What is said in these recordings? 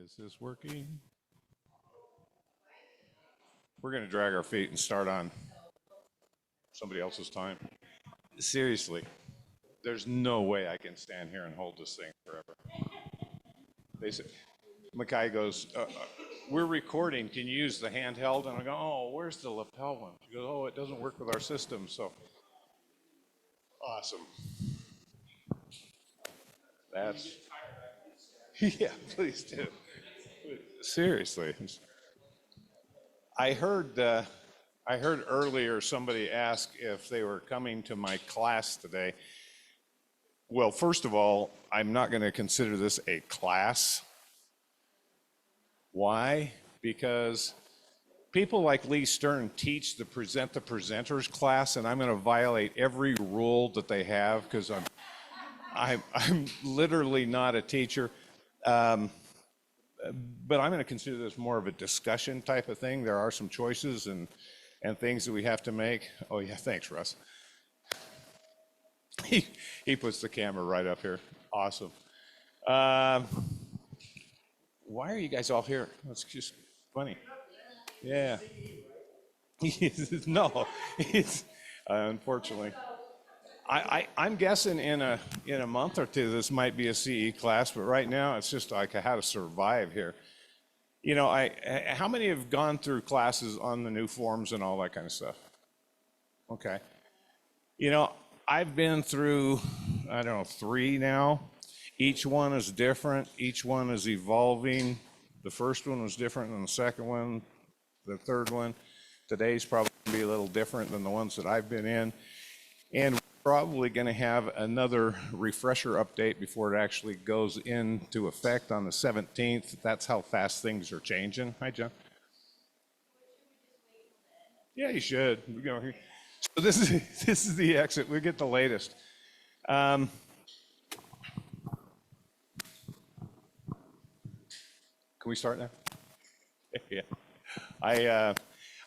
Is this working? We're going to drag our feet and start on somebody else's time. Seriously, there's no way I can stand here and hold this thing forever. They said, Mackay goes, we're recording. Can you use the handheld? And I go, oh, where's the lapel one? She goes, oh, it doesn't work with our system. So awesome. That's, yeah, please do. Seriously. I heard earlier somebody ask if they were coming to my class today. Well, first of all, I'm not going to consider this a class. Why? Because people like Lee Stern teach the presenters class, and I'm going to violate every rule that they have because I'm literally not a teacher. But I'm going to consider this more of a discussion type of thing. There are some choices and things that we have to make. Oh yeah, thanks, Russ. He puts the camera right up here. Awesome. Why are you guys all here? That's just funny. Yeah. No, it's unfortunately. I'm guessing in a month or two this might be a CE class, but right now it's just like how to survive here. You know, how many have gone through classes on the new forms and all that kind of stuff? Okay. You know, I've been through, I don't know, 3 now. Each one is different. Each one is evolving. The first one was different than the second one. The third one, today's probably going to be a little different than the ones that I've been in. And probably going to have another refresher update before it actually goes into effect on the 17th. That's how fast things are changing. Hi, John. Yeah, you should. We go here. So this is the exit. We get the latest. Can we start now? Yeah.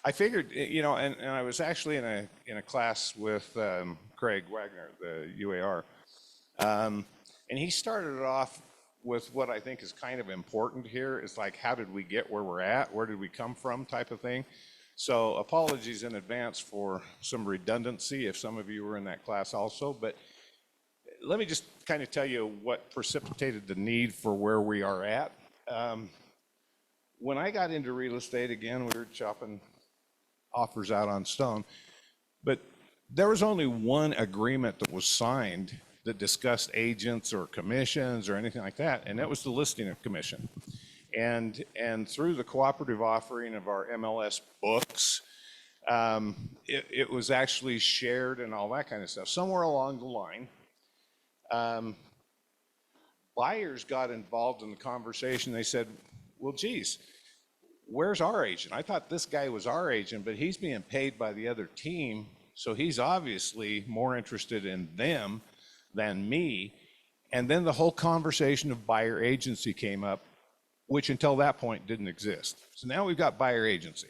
I figured, you know, and I was actually in a class with Craig Wagner, the UAR, and he started it off with what I think is kind of important here. Is like, how did we get where we're at? Where did we come from? Type of thing. So apologies in advance for some redundancy if some of you were in that class also. But let me just kind of tell you what precipitated the need for where we are at. When I got into real estate, again, we were chopping offers out on stone, but there was only one agreement that was signed that discussed agents or commissions or anything like that, and that was the listing commission. And through the cooperative offering of our MLS books, it was actually shared and all that kind of stuff. Somewhere along the line, buyers got involved in the conversation. They said, well, geez, where's our agent? I thought this guy was our agent, but he's being paid by the other team, so he's obviously more interested in them than me. And then the whole conversation of buyer agency came up, which until that point didn't exist. So now we've got buyer agency.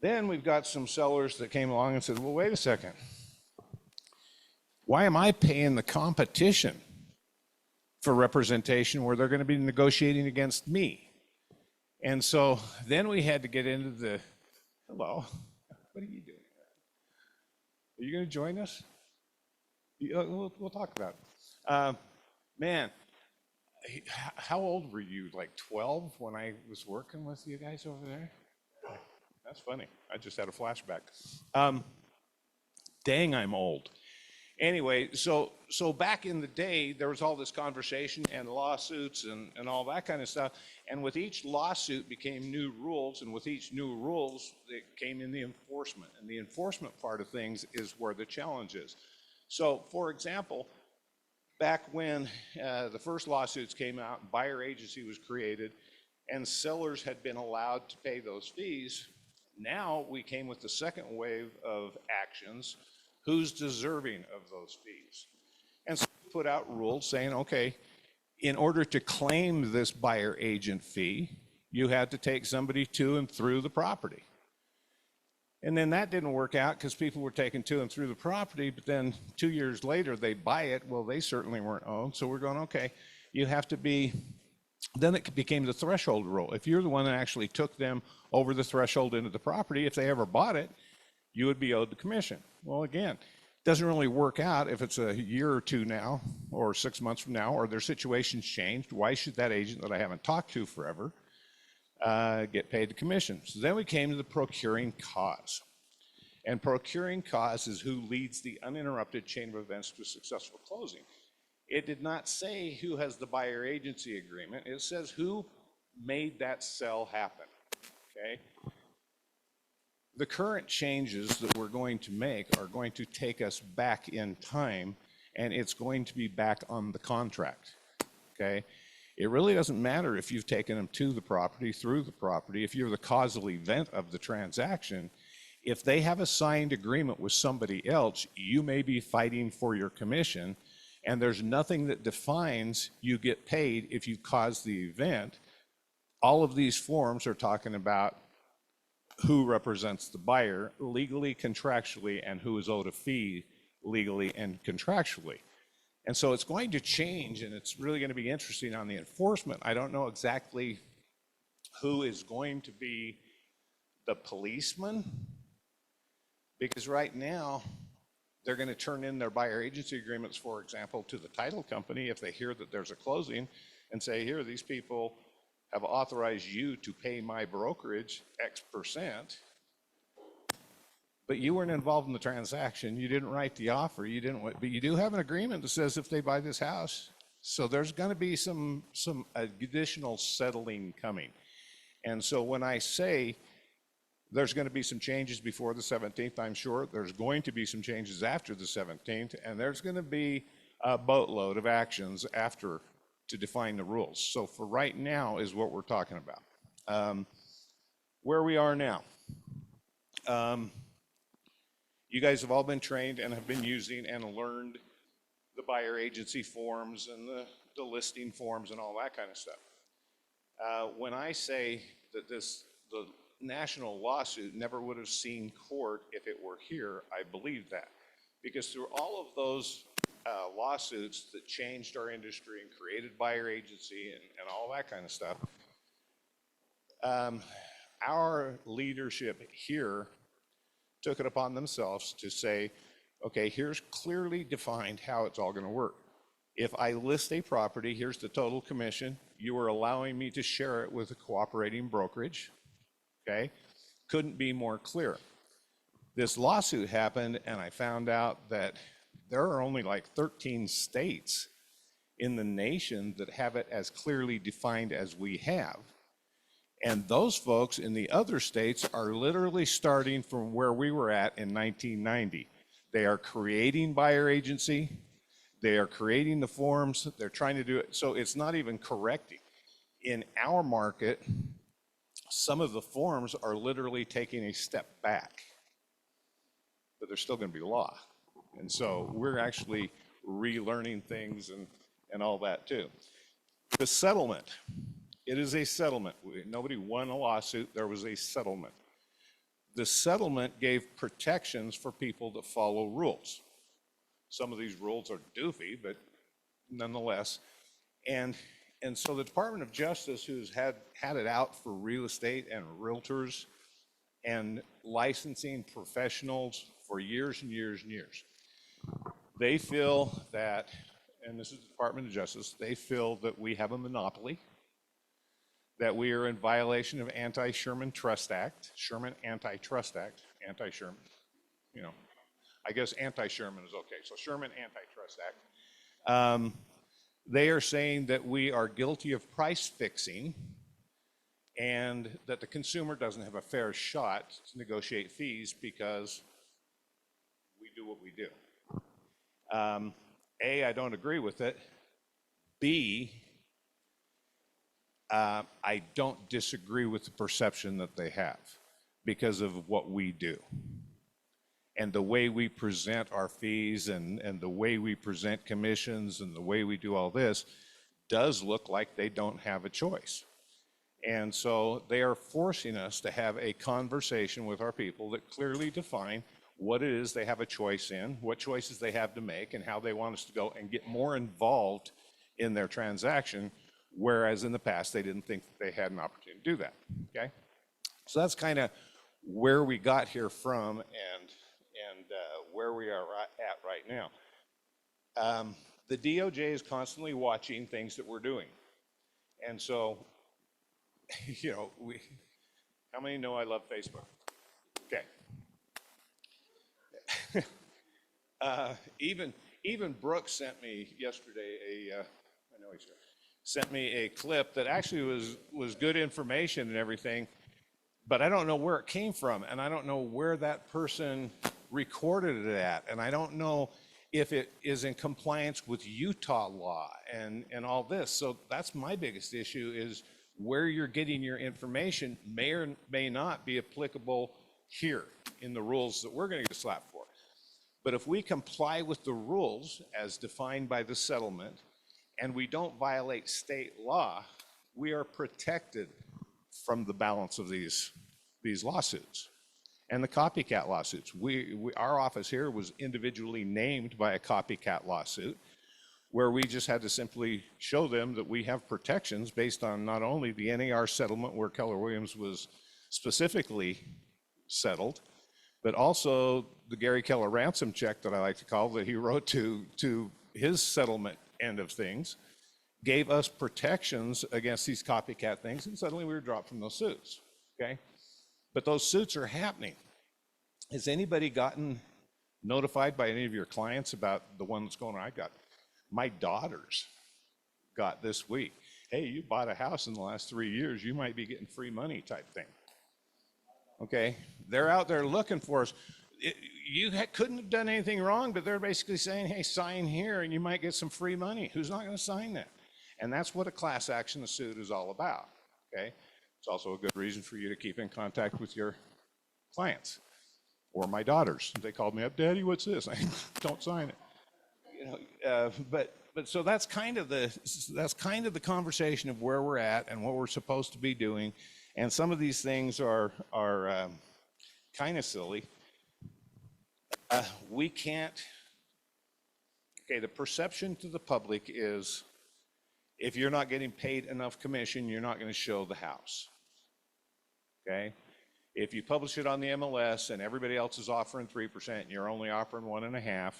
Then we've got some sellers that came along and said, well, wait a second. Why am I paying the competition for representation where they're going to be negotiating against me? And so then we had to get into the, hello, what are you doing? Are you going to join us? We'll talk about it. Man, how old were you? Like 12 when I was working with you guys over there? That's funny. I just had a flashback. Dang, I'm old. Anyway, so back in the day, there was all this conversation and lawsuits and all that kind of stuff. And with each lawsuit became new rules, and with each new rules, it came in the enforcement. And the enforcement part of things is where the challenge is. So, for example, back when the first lawsuits came out, buyer agency was created, and sellers had been allowed to pay those fees. Now we came with the second wave of actions. Who's deserving of those fees? And so we put out rules saying, okay, in order to claim this buyer agent fee, you had to take somebody to and through the property. And then that didn't work out because people were taken to and through the property, but then 2 years later they buy it. Well, they certainly weren't owned. So we're going, okay, you have to be Then it became the threshold rule. If you're the one that actually took them over the threshold into the property, if they ever bought it, you would be owed the commission. Well, again, it doesn't really work out if it's a year or two now, or 6 months from now, or their situation's changed. Why should that agent that I haven't talked to forever get paid the commission? So then we came to the procuring cause. And procuring cause is who leads the uninterrupted chain of events to a successful closing. It did not say who has the buyer agency agreement. It says who made that sell happen, okay? The current changes that we're going to make are going to take us back in time, and it's going to be back on the contract, okay? It really doesn't matter if you've taken them to the property, through the property, if you're the causal event of the transaction. If they have a signed agreement with somebody else, you may be fighting for your commission, and there's nothing that defines you get paid if you cause the event. All of these forms are talking about who represents the buyer legally, contractually, and who is owed a fee legally and contractually. And so it's going to change, and it's really going to be interesting on the enforcement. I don't know exactly who is going to be the policeman, because right now they're going to turn in their buyer agency agreements, for example, to the title company if they hear that there's a closing, and say, here, these people have authorized you to pay my brokerage X%, but you weren't involved in the transaction. You didn't write the offer. You didn't, but you do have an agreement that says if they buy this house. So there's going to be some additional settling coming. And so when I say there's going to be some changes before the 17th, I'm sure there's going to be some changes after the 17th, and there's going to be a boatload of actions after to define the rules. So for right now is what we're talking about. Where we are now. You guys have all been trained and have been using and learned the buyer agency forms and the listing forms and all that kind of stuff. When I say that the national lawsuit never would have seen court if it were here, I believe that. Because through all of those lawsuits that changed our industry and created buyer agency and all that kind of stuff, our leadership here took it upon themselves to say, okay, here's clearly defined how it's all going to work. If I list a property, here's the total commission. You are allowing me to share it with a cooperating brokerage, okay? Couldn't be more clear. This lawsuit happened, and I found out that there are only like 13 states in the nation that have it as clearly defined as we have. And those folks in the other states are literally starting from where we were at in 1990. They are creating buyer agency. They are creating the forms. They're trying to do it. So it's not even correcting. In our market, some of the forms are literally taking a step back, but they're still going to be law. And so we're actually relearning things and all that too. The settlement. It is a settlement. Nobody won a lawsuit. There was a settlement. The settlement gave protections for people that follow rules. Some of these rules are doofy, but nonetheless. And so the Department of Justice, who's had it out for real estate and realtors and licensing professionals for years and years and years, they feel that, and this is the Department of Justice, they feel that we have a monopoly, that we are in violation of Anti-Sherman Trust Act, Sherman Antitrust Act, anti-Sherman, you know, I guess anti-Sherman is okay, so Sherman Antitrust Act. They are saying that we are guilty of price fixing and that the consumer doesn't have a fair shot to negotiate fees because we do what we do. A, I don't agree with it. B, I don't disagree with the perception that they have because of what we do. And the way we present our fees and the way we present commissions and the way we do all this does look like they don't have a choice. And so they are forcing us to have a conversation with our people that clearly define what it is they have a choice in, what choices they have to make, and how they want us to go and get more involved in their transaction whereas in the past, they didn't think that they had an opportunity to do that, okay? So that's kind of where we got here from and where we are at right now. The DOJ is constantly watching things that we're doing. And so, you know, how many know I love Facebook? Okay. Even Brooks sent me yesterday I know he's here, sent me a clip that actually was good information and everything, but I don't know where it came from, and I don't know where that person recorded it at, and I don't know if it is in compliance with Utah law and all this. So that's my biggest issue, is where you're getting your information may or may not be applicable here in the rules that we're going to get slapped for. But if we comply with the rules as defined by the settlement and we don't violate state law, we are protected from the balance of these lawsuits and the copycat lawsuits. Our office here was individually named by a copycat lawsuit where we just had to simply show them that we have protections based on not only the NAR settlement where Keller Williams was specifically settled, but also the Gary Keller ransom check that I like to call that he wrote to his settlement end of things, gave us protections against these copycat things, and suddenly we were dropped from those suits, okay? But those suits are happening. Has anybody gotten notified by any of your clients about the one that's going on? I got, my daughters got this week, hey, you bought a house in the last 3 years, you might be getting free money type thing. Okay, they're out there looking for us. You couldn't have done anything wrong, but they're basically saying, hey, sign here and you might get some free money. Who's not going to sign that? And that's what a class action suit is all about, okay? It's also a good reason for you to keep in contact with your clients or my daughters. They called me up, Daddy, what's this? I don't sign it. You know, but so that's kind of the conversation of where we're at and what we're supposed to be doing. And some of these things are kind of silly. We can't, okay, the perception to the public is if you're not getting paid enough commission, you're not going to show the house, okay? If you publish it on the MLS and everybody else is offering 3% and you're only offering 1.5%,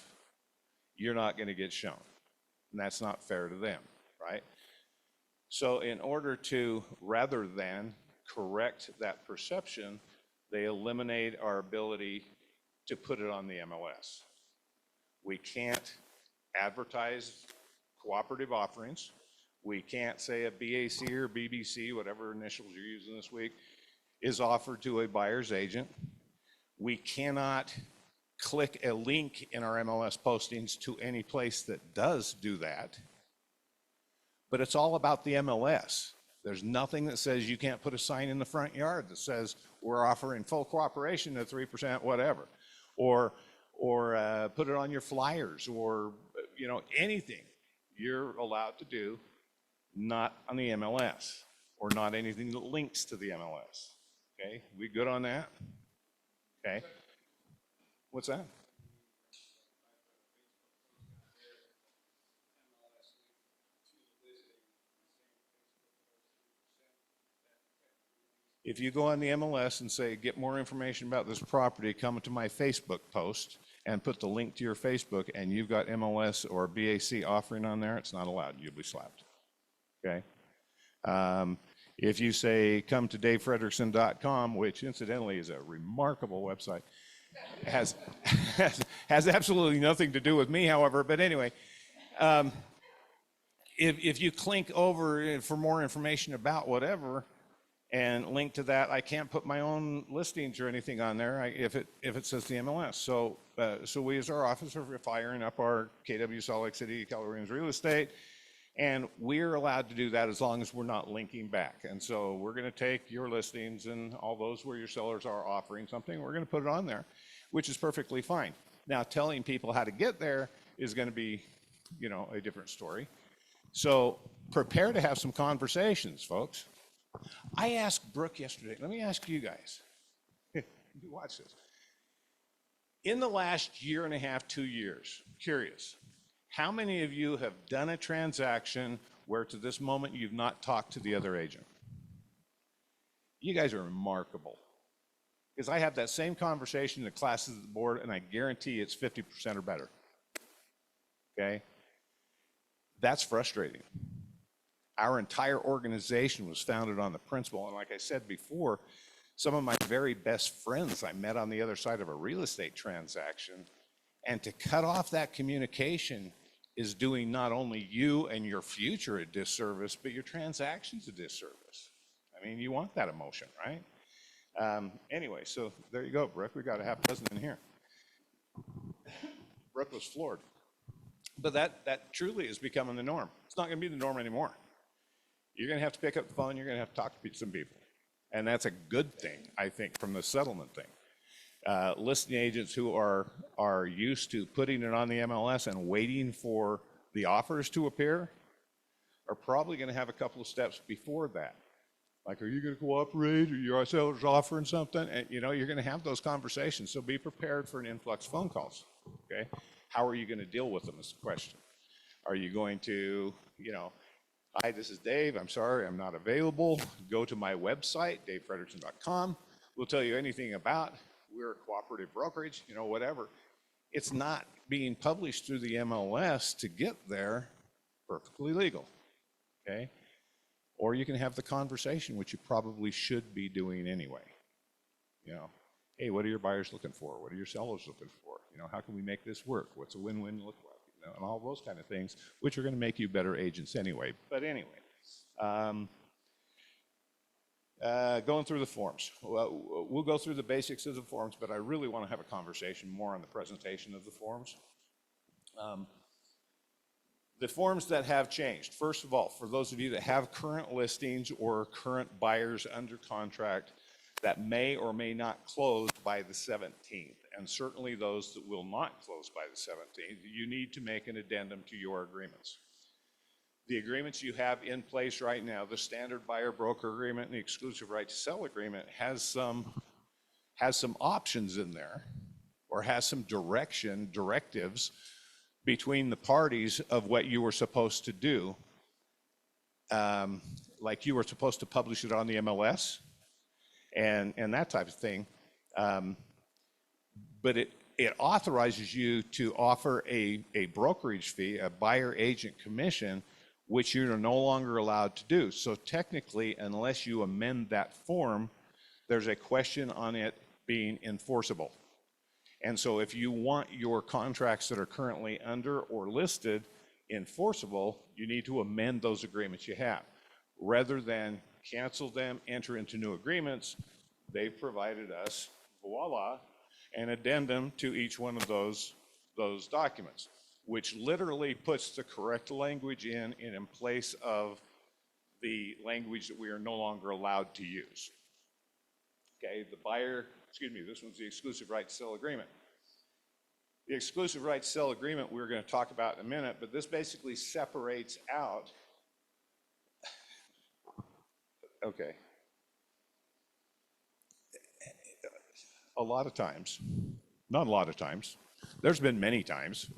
you're not going to get shown. And that's not fair to them, right? So in order to, rather than correct that perception, they eliminate our ability to put it on the MLS. We can't advertise cooperative offerings. We can't say a BAC or BBC, whatever initials you're using this week, is offered to a buyer's agent. We cannot click a link in our MLS postings to any place that does do that. But it's all about the MLS. There's nothing that says you can't put a sign in the front yard that says we're offering full cooperation at 3%, whatever. Or put it on your flyers, or you know, anything you're allowed to do, not on the MLS, or not anything that links to the MLS. Okay, we good on that? Okay. What's that? If you go on the MLS and say, get more information about this property, come to my Facebook post and put the link to your Facebook, and you've got MLS or BAC offering on there, it's not allowed. You'll be slapped. Okay? If you say, come to davefredrickson.com, which incidentally is a remarkable website, has absolutely nothing to do with me, however, but anyway, if you click over for more information about whatever, and link to that, I can't put my own listings or anything on there if it says the MLS. So we as our office are firing up our KW Salt Lake City Keller Williams Real Estate, and we're allowed to do that as long as we're not linking back. And so we're going to take your listings and all those where your sellers are offering something, we're going to put it on there, which is perfectly fine. Now, telling people how to get there is going to be, you know, a different story. So prepare to have some conversations, folks. I asked Brooke yesterday, let me ask you guys, you watch this. In the last year and a half, 2 years, curious, how many of you have done a transaction where to this moment you've not talked to the other agent. You guys are remarkable. Because I have that same conversation in the classes at the board, and I guarantee it's 50% or better. Okay? That's frustrating. Our entire organization was founded on the principle, and like I said before, some of my very best friends I met on the other side of a real estate transaction, and to cut off that communication is doing not only you and your future a disservice, but your transactions a disservice. I mean, you want that emotion, right? Anyway, so there you go, Brooke. We got a half dozen in here. Brooke was floored. But that truly is becoming the norm. It's not going to be the norm anymore. You're going to have to pick up the phone. You're going to have to talk to some people. And that's a good thing, I think, from the settlement thing. Listing agents who are used to putting it on the MLS and waiting for the offers to appear are probably going to have a couple of steps before that. Like, are you going to cooperate? Are your sellers offering something? And, you know, you're going to have those conversations. So be prepared for an influx of phone calls, okay? How are you going to deal with them is the question. Are you going to, you know, hi, this is Dave. I'm sorry, I'm not available. Go to my website, davefredrickson.com. We'll tell you anything about. We're a cooperative brokerage, you know, whatever. It's not being published through the MLS to get there perfectly legal, okay? Or you can have the conversation, which you probably should be doing anyway. You know, hey, what are your buyers looking for? What are your sellers looking for? You know, how can we make this work? What's a win-win look like? You know, and all those kind of things, which are going to make you better agents anyway. But anyway, going through the forms. Well, we'll go through the basics of the forms, but I really want to have a conversation more on the presentation of the forms. The forms that have changed, first of all, for those of you that have current listings or current buyers under contract that may or may not close by the 17th, and certainly those that will not close by the 17th, you need to make an addendum to your agreements. The agreements you have in place right now, the standard buyer broker agreement and the exclusive right to sell agreement has some options in there, or has some directives between the parties of what you were supposed to do. Like you were supposed to publish it on the MLS and that type of thing. But it authorizes you to offer a brokerage fee, a buyer agent commission, which you're no longer allowed to do. So technically, unless you amend that form, there's a question on it being enforceable. And so if you want your contracts that are currently under or listed enforceable, you need to amend those agreements you have. Rather than cancel them, enter into new agreements, they've provided us, voila, an addendum to each one of those documents, which literally puts the correct language in place of the language that we are no longer allowed to use. Okay, this one's the exclusive right to sell agreement. The exclusive right to sell agreement we're going to talk about in a minute, but this basically separates out, okay, a lot of times, not a lot of times, there's been many times,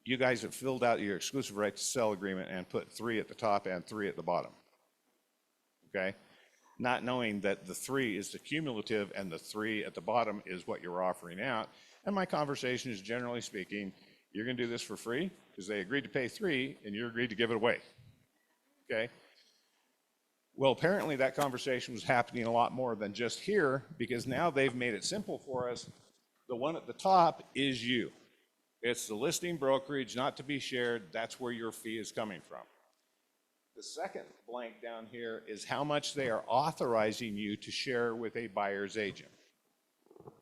you guys have filled out your exclusive right to sell agreement and put 3 at the top and 3 at the bottom, okay? Not knowing that the 3 is the cumulative and the 3 at the bottom is what you're offering out. And my conversation is, generally speaking, you're going to do this for free because they agreed to pay 3 and you agreed to give it away, okay? Well, apparently that conversation was happening a lot more than just here, because now they've made it simple for us. The one at the top is you. It's the listing brokerage, not to be shared. That's where your fee is coming from. The second blank down here is how much they are authorizing you to share with a buyer's agent,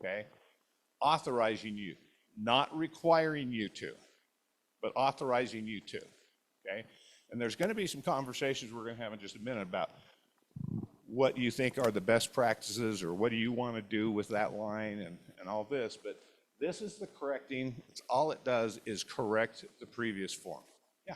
okay? Authorizing you, not requiring you to, but authorizing you to, okay? And there's going to be some conversations we're going to have in just a minute about what you think are the best practices, or what do you want to do with that line and all this, but this is the correcting. It's all it does is correct the previous form. Yeah.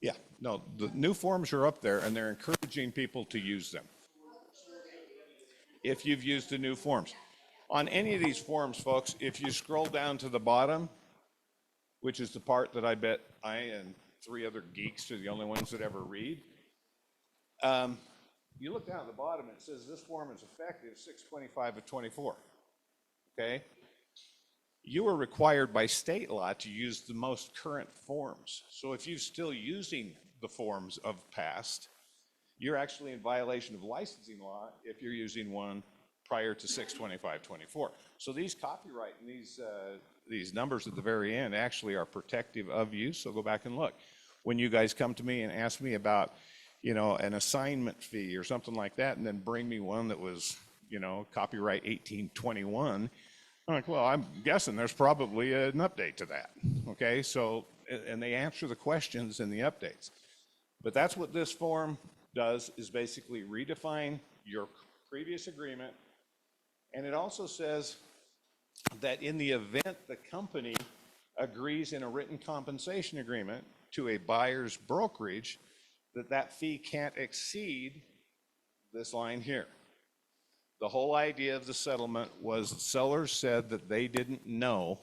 Yeah, No, the new forms are up there and they're encouraging people to use them. If you've used the new forms. On any of these forms, folks, if you scroll down to the bottom, which is the part that I bet I and 3 other geeks are the only ones that ever read, you look down at the bottom, it says this form is effective 6/25 of 24, okay? You are required by state law to use the most current forms. So if you're still using the forms of past, you're actually in violation of licensing law if you're using one prior to 6/25/24. So these copyright and these numbers at the very end actually are protective of you, so go back and look. When you guys come to me and ask me about, you know, an assignment fee or something like that, and then bring me one that was, you know, copyright 1821, I'm like, well, I'm guessing there's probably an update to that, okay? So, and they answer the questions in the updates. But that's what this form does, is basically redefine your previous agreement. And it also says that in the event the company agrees in a written compensation agreement to a buyer's brokerage, that fee can't exceed this line here. The whole idea of the settlement was sellers said that they didn't know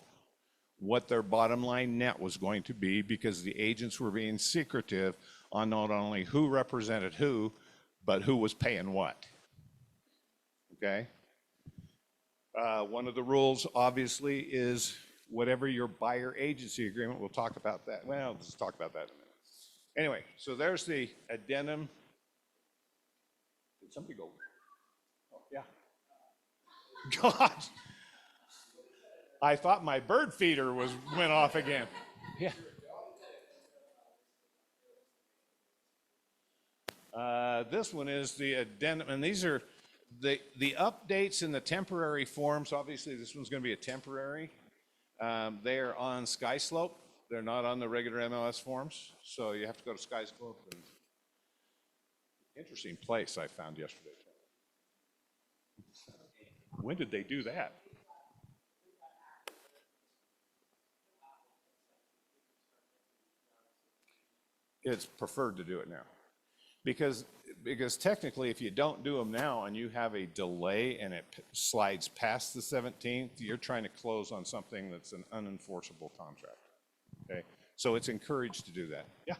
what their bottom line net was going to be because the agents were being secretive on not only who represented who, but who was paying what. Okay? One of the rules, obviously, is whatever your buyer agency agreement. We'll talk about that. Well, let's talk about that in a minute. Anyway, so there's the addendum. Did somebody go? Oh, yeah. God. I thought my bird feeder went off again. Yeah. This one is the addendum, and these are the updates in the temporary forms. Obviously, this one's going to be a temporary. They are on SkySlope. They're not on the regular MLS forms, so you have to go to SkySlope. And interesting place I found yesterday. When did they do that? It's preferred to do it now. Because technically, if you don't do them now and you have a delay and it slides past the 17th, you're trying to close on something that's an unenforceable contract. Okay, so it's encouraged to do that. Yeah.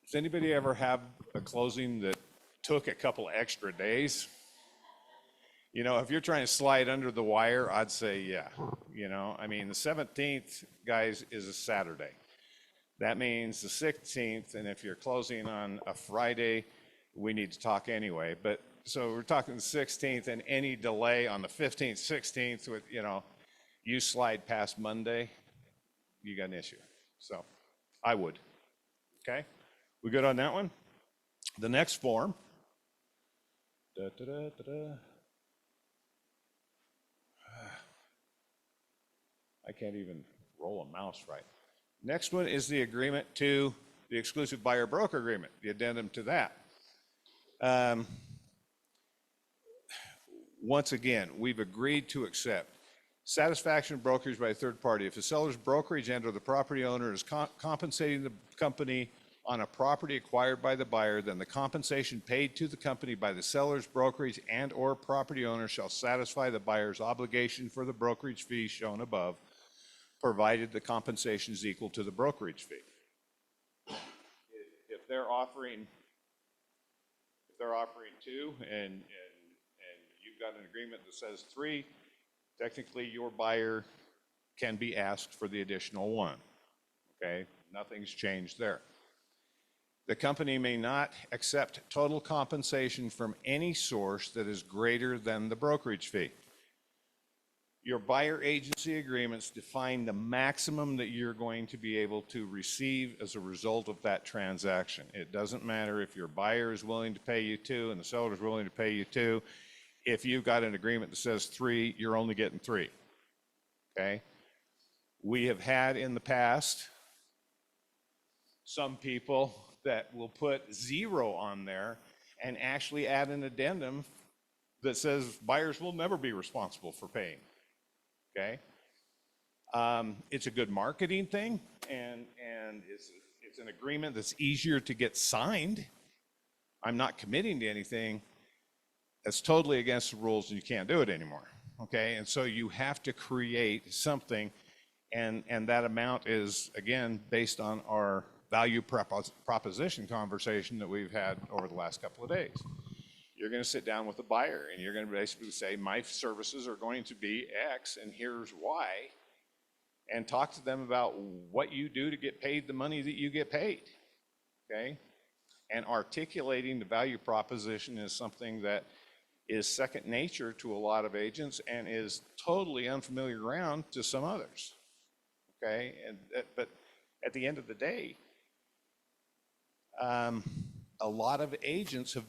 Does anybody ever have a closing that took a couple extra days? You know, if you're trying to slide under the wire, I'd say, yeah. You know, I mean, the 17th, guys, is a Saturday. That means the 16th, and if you're closing on a Friday, we need to talk anyway. But so we're talking the 16th, and any delay on the 15th, 16th, with, you know, you slide past Monday, you got an issue. So I would. Okay? We good on that one? The next form. I can't even roll a mouse right. Next one is the agreement to the exclusive buyer broker agreement, the addendum to that. Once again, we've agreed to accept satisfaction of brokerage by a third party. If the seller's brokerage and or the property owner is compensating the company on a property acquired by the buyer, then the compensation paid to the company by the seller's brokerage and or property owner shall satisfy the buyer's obligation for the brokerage fee shown above, provided the compensation is equal to the brokerage fee. If they're offering 2 and you've got an agreement that says 3, technically your buyer can be asked for the additional 1. Okay, nothing's changed there. The company may not accept total compensation from any source that is greater than the brokerage fee. Your buyer agency agreements define the maximum that you're going to be able to receive as a result of that transaction. It doesn't matter if your buyer is willing to pay you 2 and the seller is willing to pay you 2. If you've got an agreement that says 3, you're only getting 3. Okay? We have had in the past some people that will put 0 on there and actually add an addendum that says buyers will never be responsible for paying. okay? It's a good marketing thing, and it's an agreement that's easier to get signed. I'm not committing to anything that's totally against the rules and you can't do it anymore, okay? And so you have to create something, and that amount is, again, based on our value proposition conversation that we've had over the last couple of days. You're going to sit down with the buyer and you're going to basically say, my services are going to be X and here's why, and talk to them about what you do to get paid the money that you get paid, okay? And articulating the value proposition is something that is second nature to a lot of agents and is totally unfamiliar ground to some others, okay? But at the end of the day, a lot of agents have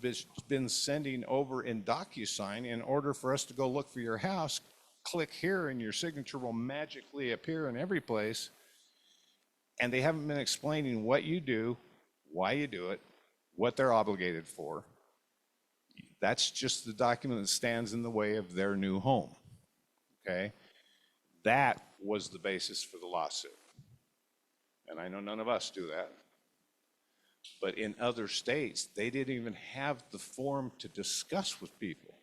been sending over in DocuSign, in order for us to go look for your house, click here and your signature will magically appear in every place. And they haven't been explaining what you do, why you do it, what they're obligated for. That's just the document that stands in the way of their new home, okay? That was the basis for the lawsuit. And I know none of us do that. But in other states, they didn't even have the form to discuss with people.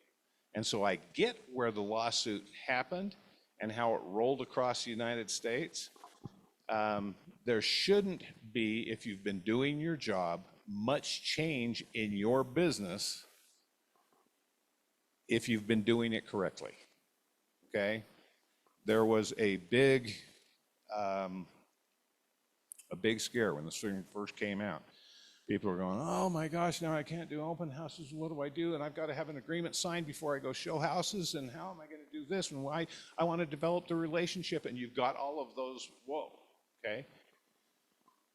And so I get where the lawsuit happened and how it rolled across the United States. There shouldn't be, if you've been doing your job, much change in your business if you've been doing it correctly, okay? There was a big scare when this thing first came out. People are going, oh my gosh, now I can't do open houses, what do I do? And I've got to have an agreement signed before I go show houses, and how am I going to do this? And why I want to develop the relationship, and you've got all of those, whoa, okay?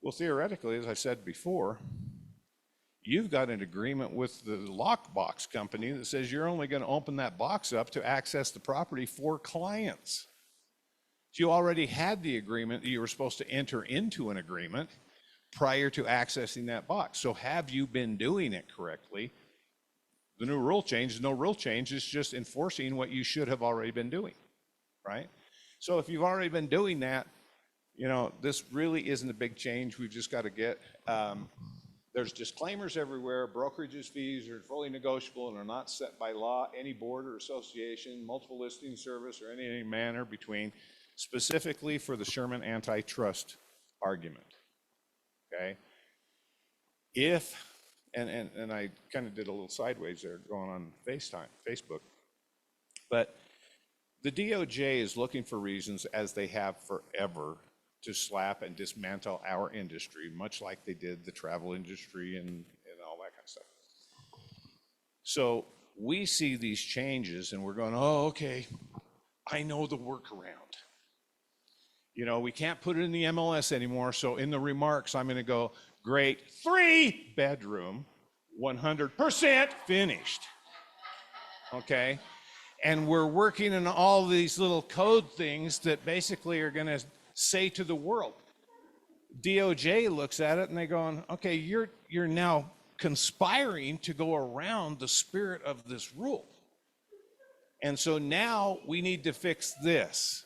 Well, theoretically, as I said before, you've got an agreement with the lockbox company that says you're only going to open that box up to access the property for clients. So you already had the agreement that you were supposed to enter into an agreement prior to accessing that box. So have you been doing it correctly? The new rule change is no real change, it's just enforcing what you should have already been doing, right? So if you've already been doing that, you know, this really isn't a big change. We've just got to get, there's disclaimers everywhere. Brokerages fees are fully negotiable and are not set by law, any board or association, multiple listing service, or any manner between, specifically for the Sherman antitrust argument. Okay, if, and I kind of did a little sideways there going on Facebook, but the DOJ is looking for reasons, as they have forever, to slap and dismantle our industry, much like they did the travel industry and all that kind of stuff. So we see these changes and we're going, oh, okay, I know the workaround. You know, we can't put it in the MLS anymore, so in the remarks, I'm going to go, great, 3-bedroom, 100% finished, okay? And we're working on all these little code things that basically are going to say to the world. DOJ looks at it and they go, okay, you're now conspiring to go around the spirit of this rule. And so now we need to fix this.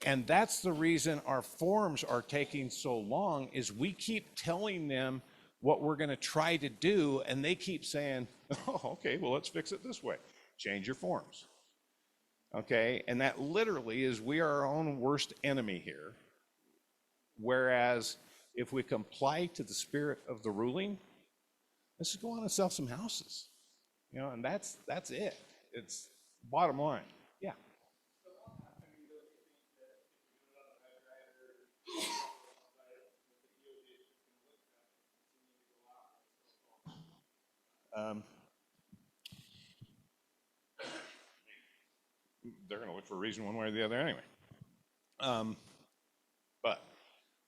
And that's the reason our forms are taking so long, is we keep telling them what we're going to try to do, and they keep saying, oh, okay, well, let's fix it this way. Change your forms. Okay, and that literally is, we are our own worst enemy here. Whereas if we comply to the spirit of the ruling, let's just go on and sell some houses. You know, and that's it. It's bottom line. Yeah. They're going to look for a reason one way or the other anyway. But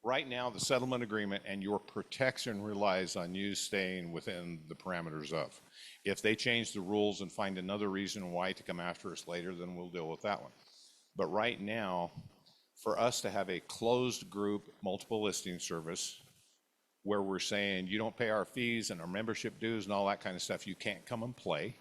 right now, the settlement agreement and your protection relies on you staying within the parameters of. If they change the rules and find another reason why to come after us later, then we'll deal with that one. But right now, for us to have a closed group multiple listing service where we're saying you don't pay our fees and our membership dues and all that kind of stuff, you can't come and play.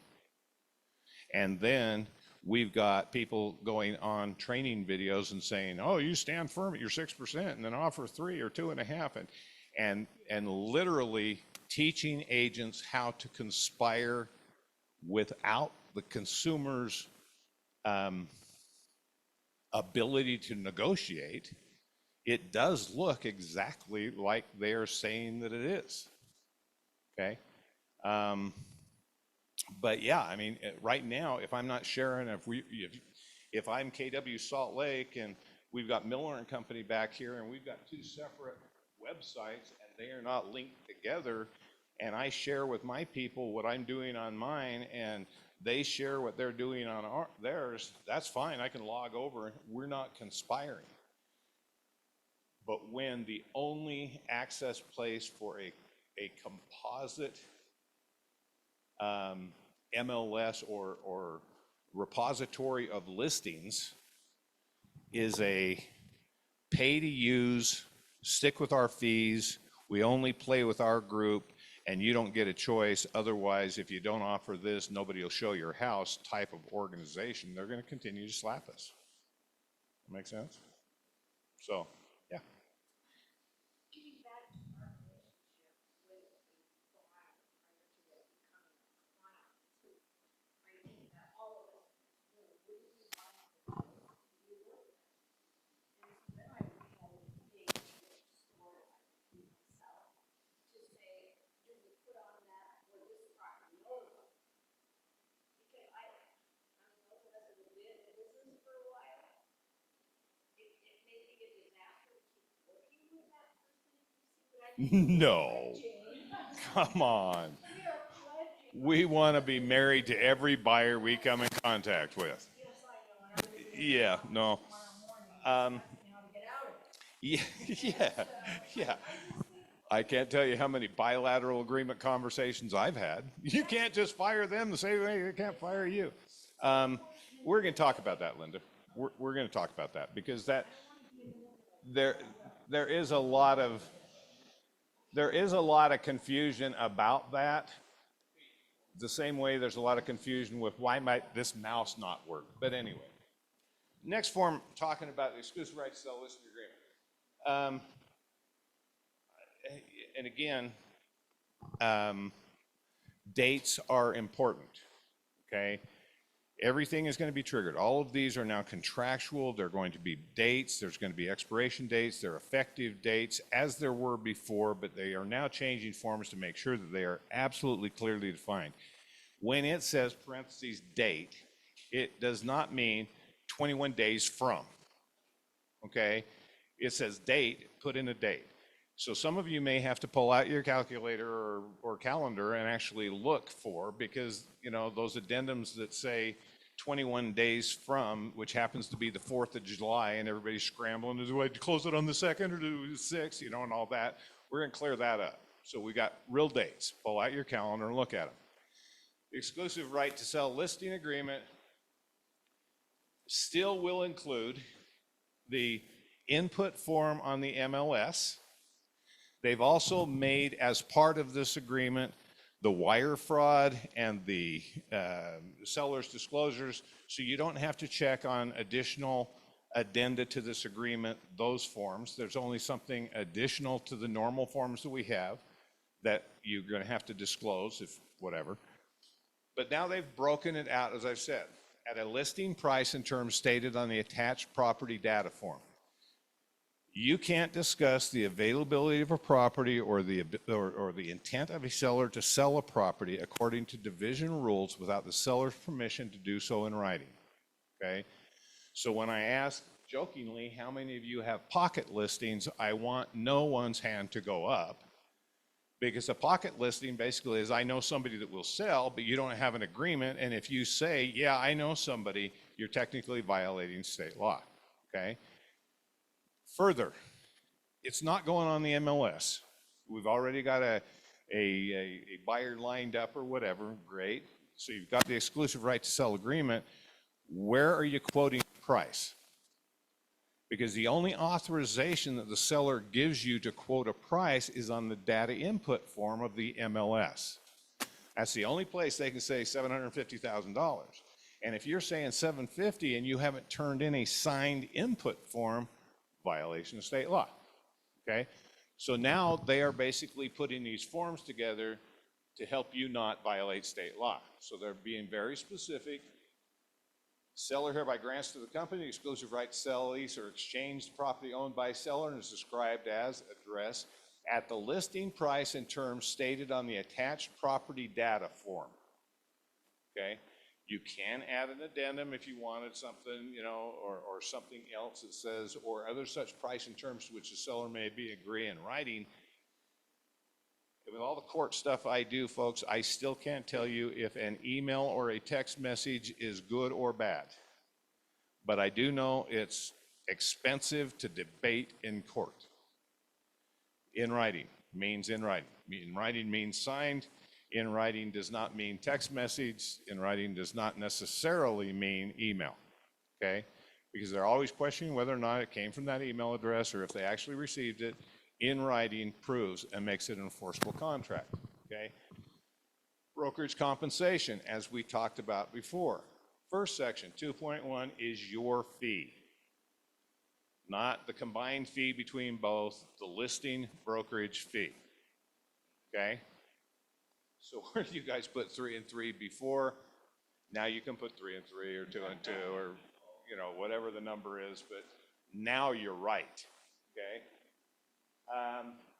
And then We've got people going on training videos and saying, "Oh, you stand firm at your 6%, and then offer 3 or 2.5," and literally teaching agents how to conspire without the consumer's ability to negotiate. It does look exactly like they're saying that it is. Okay. But yeah, I mean, right now, if I'm not sharing, if I'm KW Salt Lake and we've got Miller and Company back here and we've got 2 separate websites and they are not linked together, and I share with my people what I'm doing on mine and they share what they're doing on theirs, that's fine. I can log over. We're not conspiring. But when the only access place for a composite MLS or repository of listings is a pay to use, stick with our fees, we only play with our group, and you don't get a choice. Otherwise, if you don't offer this, nobody will show your house type of organization, they're going to continue to slap us. Make sense? So, yeah. No, come on. We want to be married to every buyer we come in contact with. Yeah, no. Yeah, yeah, yeah. I can't tell you how many bilateral agreement conversations I've had. You can't just fire them the same way they can't fire you. Um, we're going to talk about that, Linda. We're going to talk about that because there there is a lot of confusion about that. The same way there's a lot of confusion with why might this mouse not work. But anyway, next form talking about the exclusive right to sell listing agreement. And again, dates are important. Okay. Everything is going to be triggered. All of these are now contractual. They're going to be dates. There's going to be expiration dates. They're effective dates as there were before, but they are now changing forms to make sure that they are absolutely clearly defined. When it says parentheses date, it does not mean 21 days from. Okay? It says date, put in a date. So some of you may have to pull out your calculator or calendar and actually look for, because those addendums that say 21 days from, which happens to be the 4th of July, and everybody's scrambling to do I close it on the 2nd or do the 6th, and all that. We're going to clear that up. So we got real dates. Pull out your calendar and look at them. The exclusive right to sell listing agreement still will include the input form on the MLS. They've also made, as part of this agreement, the wire fraud and the seller's disclosures, so you don't have to check on additional addenda to this agreement, those forms. There's only something additional to the normal forms that we have that you're going to have to disclose, if whatever. But now they've broken it out, as I've said, at a listing price and terms stated on the attached property data form. You can't discuss the availability of a property or the intent of a seller to sell a property according to division rules without the seller's permission to do so in writing. Okay? So when I ask jokingly how many of you have pocket listings, I want no one's hand to go up, because a pocket listing basically is I know somebody that will sell, but you don't have an agreement, and if you say, yeah, I know somebody, you're technically violating state law. Okay? Further, it's not going on the MLS. We've already got a buyer lined up or whatever, great. So you've got the exclusive right to sell agreement. Where are you quoting the price? Because the only authorization that the seller gives you to quote a price is on the data input form of the MLS. That's the only place they can say $750,000. And if you're saying 750 and you haven't turned in a signed input form, violation of state law, okay? So now they are basically putting these forms together to help you not violate state law. So they're being very specific. Seller hereby grants to the company the exclusive right to sell, lease, or exchange the property owned by seller and is described as address at the listing price and terms stated on the attached property data form, okay? You can add an addendum if you wanted something, you know, or something else that says, or other such price and terms to which the seller may be agree in writing. With all the court stuff I do, folks, I still can't tell you if an email or a text message is good or bad. But I do know it's expensive to debate in court. In writing means in writing. In writing means signed. In writing does not mean text message. In writing does not necessarily mean email, okay? Because they're always questioning whether or not it came from that email address or if they actually received it. In writing proves and makes it an enforceable contract, okay? Brokerage compensation, as we talked about before. First section, 2.1, is your fee, not the combined fee between both, the listing brokerage fee, okay? So where do you guys put 3 and 3 before? Now you can put 3 and 3 or 2 and 2 or, you know, whatever the number is, but now you're right, okay?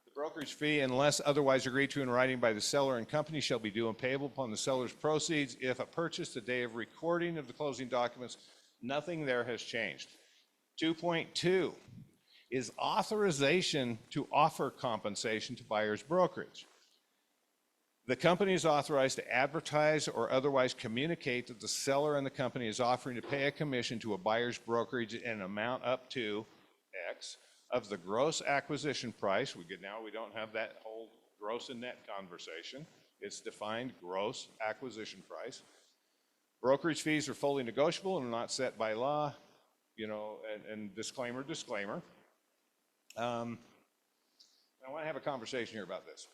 The brokerage fee, unless otherwise agreed to in writing by the seller and company, shall be due and payable upon the seller's proceeds. If a purchase the day of recording of the closing documents, nothing there has changed. 2.2 is authorization to offer compensation to buyer's brokerage. The company is authorized to advertise or otherwise communicate that the seller and the company is offering to pay a commission to a buyer's brokerage in an amount up to X of the gross acquisition price. Now we don't have that whole gross and net conversation. It's defined gross acquisition price. Brokerage fees are fully negotiable and are not set by law, you know, and disclaimer. I want to have a conversation here about this.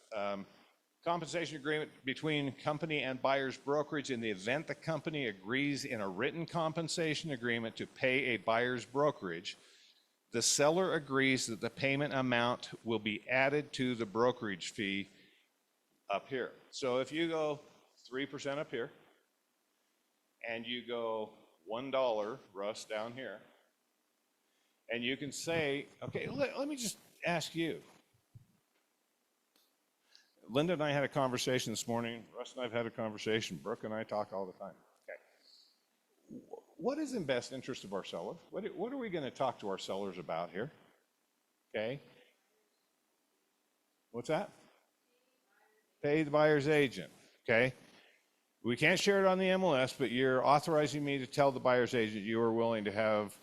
Compensation agreement between company and buyer's brokerage. In the event the company agrees in a written compensation agreement to pay a buyer's brokerage, the seller agrees that the payment amount will be added to the brokerage fee up here. So if you go 3% up here, and you go $1, Russ, down here, and you can say, okay, let me just ask you. Linda and I had a conversation this morning. Russ and I have had a conversation. Brooke and I talk all the time. Okay. What is in best interest of our seller? What are we going to talk to our sellers about here? Okay. What's that? Pay the buyer's agent. Okay. We can't share it on the MLS, but you're authorizing me to tell the buyer's agent you are willing to have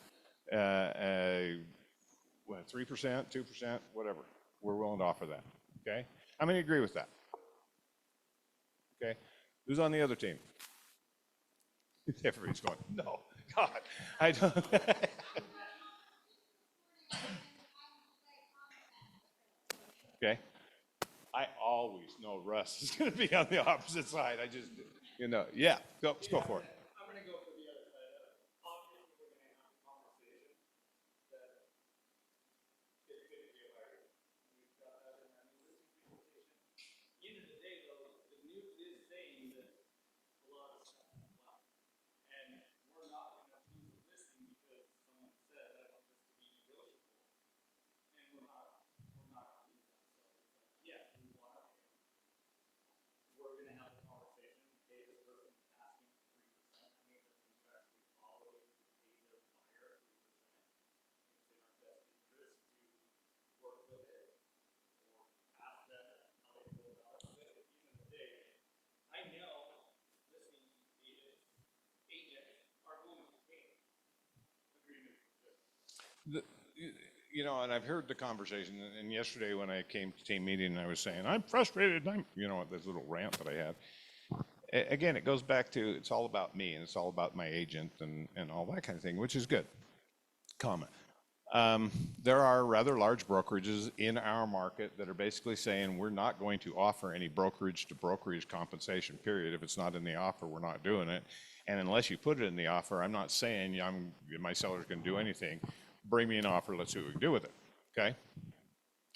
3%, 2%, whatever. We're willing to offer that. Okay. How many agree with that? Okay. Who's on the other team? Everybody's going, no, God, I don't. Okay. I always know Russ is going to be on the opposite side. I just, you know, yeah, let's go for it. I'm going to go for the other side. Obviously, we're going to have a conversation that is going to be a hard. We've got that in our new listing presentation. End of the day, though, the news is saying that a lot of stuff is left. And we're not going to lose the listing because someone said, I want this to be negotiable. And we're not going to lose that. So, yes, we want to pay. We're going to have a conversation. Pay this person asking for 3%. I mean, the contractually obligated to pay their buyer 3%. It's in our best interest to work with it or ask them how they feel about it. But at the end of the day, I know listing agents are going to pay agreements with this. You know, and I've heard the conversation, and yesterday when I came to team meeting, I was saying, I'm frustrated, you know, this little rant that I had. Again, it goes back to, it's all about me, and it's all about my agent and all that kind of thing, which is good. Comment. There are rather large brokerages in our market that are basically saying we're not going to offer any brokerage to brokerage compensation, period. If it's not in the offer, we're not doing it. And unless you put it in the offer, I'm not saying my seller's going to do anything. Bring me an offer, let's see what we can do with it, okay?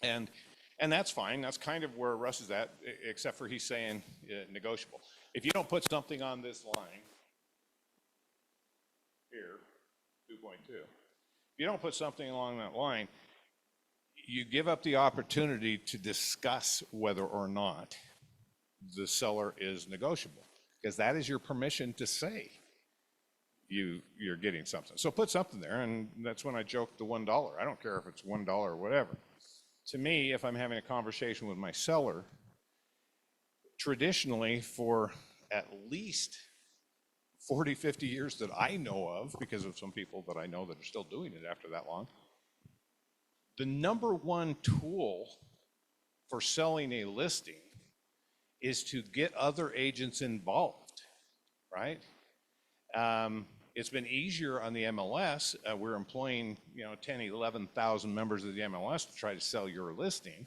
And that's fine. That's kind of where Russ is at, except for he's saying negotiable. If you don't put something on this line here, 2.2, if you don't put something along that line, you give up the opportunity to discuss whether or not the seller is negotiable, because that is your permission to say you're getting something. So put something there, and that's when I joke the $1. I don't care if it's $1 or whatever. To me, if I'm having a conversation with my seller, traditionally for at least 40, 50 years that I know of, because of some people that I know that are still doing it after that long, the number one tool for selling a listing is to get other agents involved, right? It's been easier on the MLS. We're employing 10, 11,000 members of the MLS to try to sell your listing.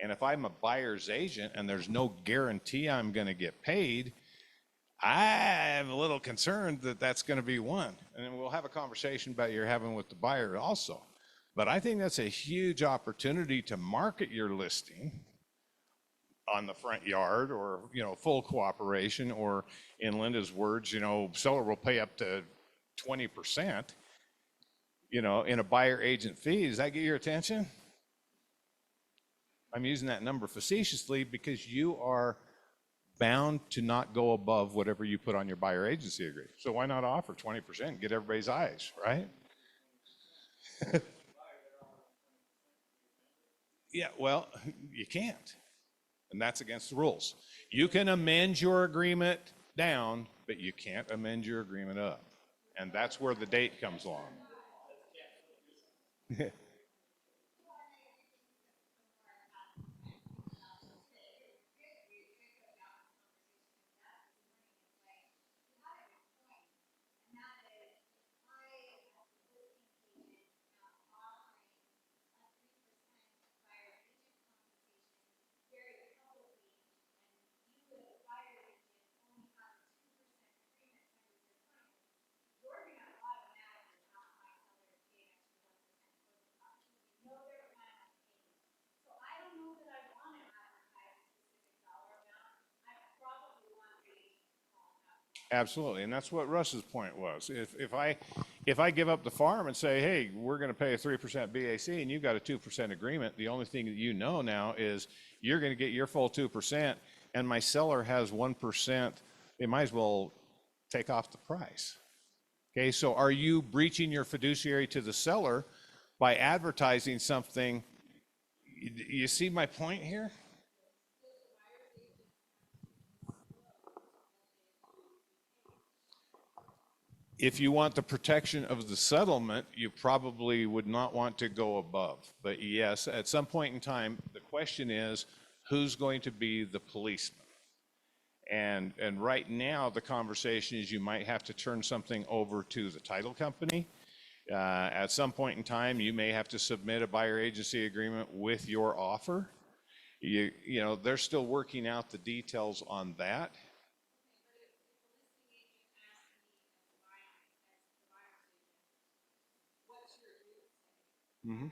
And if I'm a buyer's agent and there's no guarantee I'm going to get paid, I'm a little concerned that that's going to be one. And then we'll have a conversation about you're having with the buyer also. But I think that's a huge opportunity to market your listing on the front yard, or full cooperation, or in Linda's words, seller will pay up to 20%, in a buyer agent fee. Does that get your attention? I'm using that number facetiously because you are bound to not go above whatever you put on your buyer agency agreement. So why not offer 20% and get everybody's eyes, right? Yeah, well, you can't. And that's against the rules. You can amend your agreement down, but you can't amend your agreement up. And that's where the date comes along. Absolutely, and that's what Russ's point was. If I give up the farm and say, hey, we're going to pay a 3% BAC, and you've got a 2% agreement, the only thing that now is you're going to get your full 2%, and my seller has 1%. They might as well take off the price. Okay, so are you breaching your fiduciary to the seller by advertising something? You see my point here? If you want the protection of the settlement, you probably would not want to go above. But yes, at some point in time, the question is, who's going to be the policeman? And right now, the conversation is you might have to turn something over to the title company. At some point in time, you may have to submit a buyer agency agreement with your offer. They're still working out the details on that. Mm-hmm.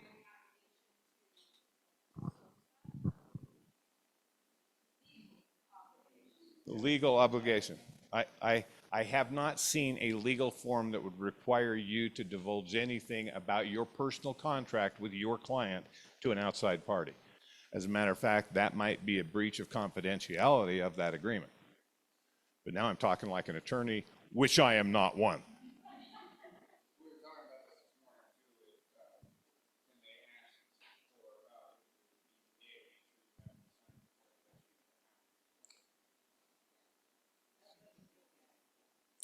Legal obligation. I have not seen a legal form that would require you to divulge anything about your personal contract with your client to an outside party. As a matter of fact, that might be a breach of confidentiality of that agreement. But now I'm talking like an attorney, which I am not one.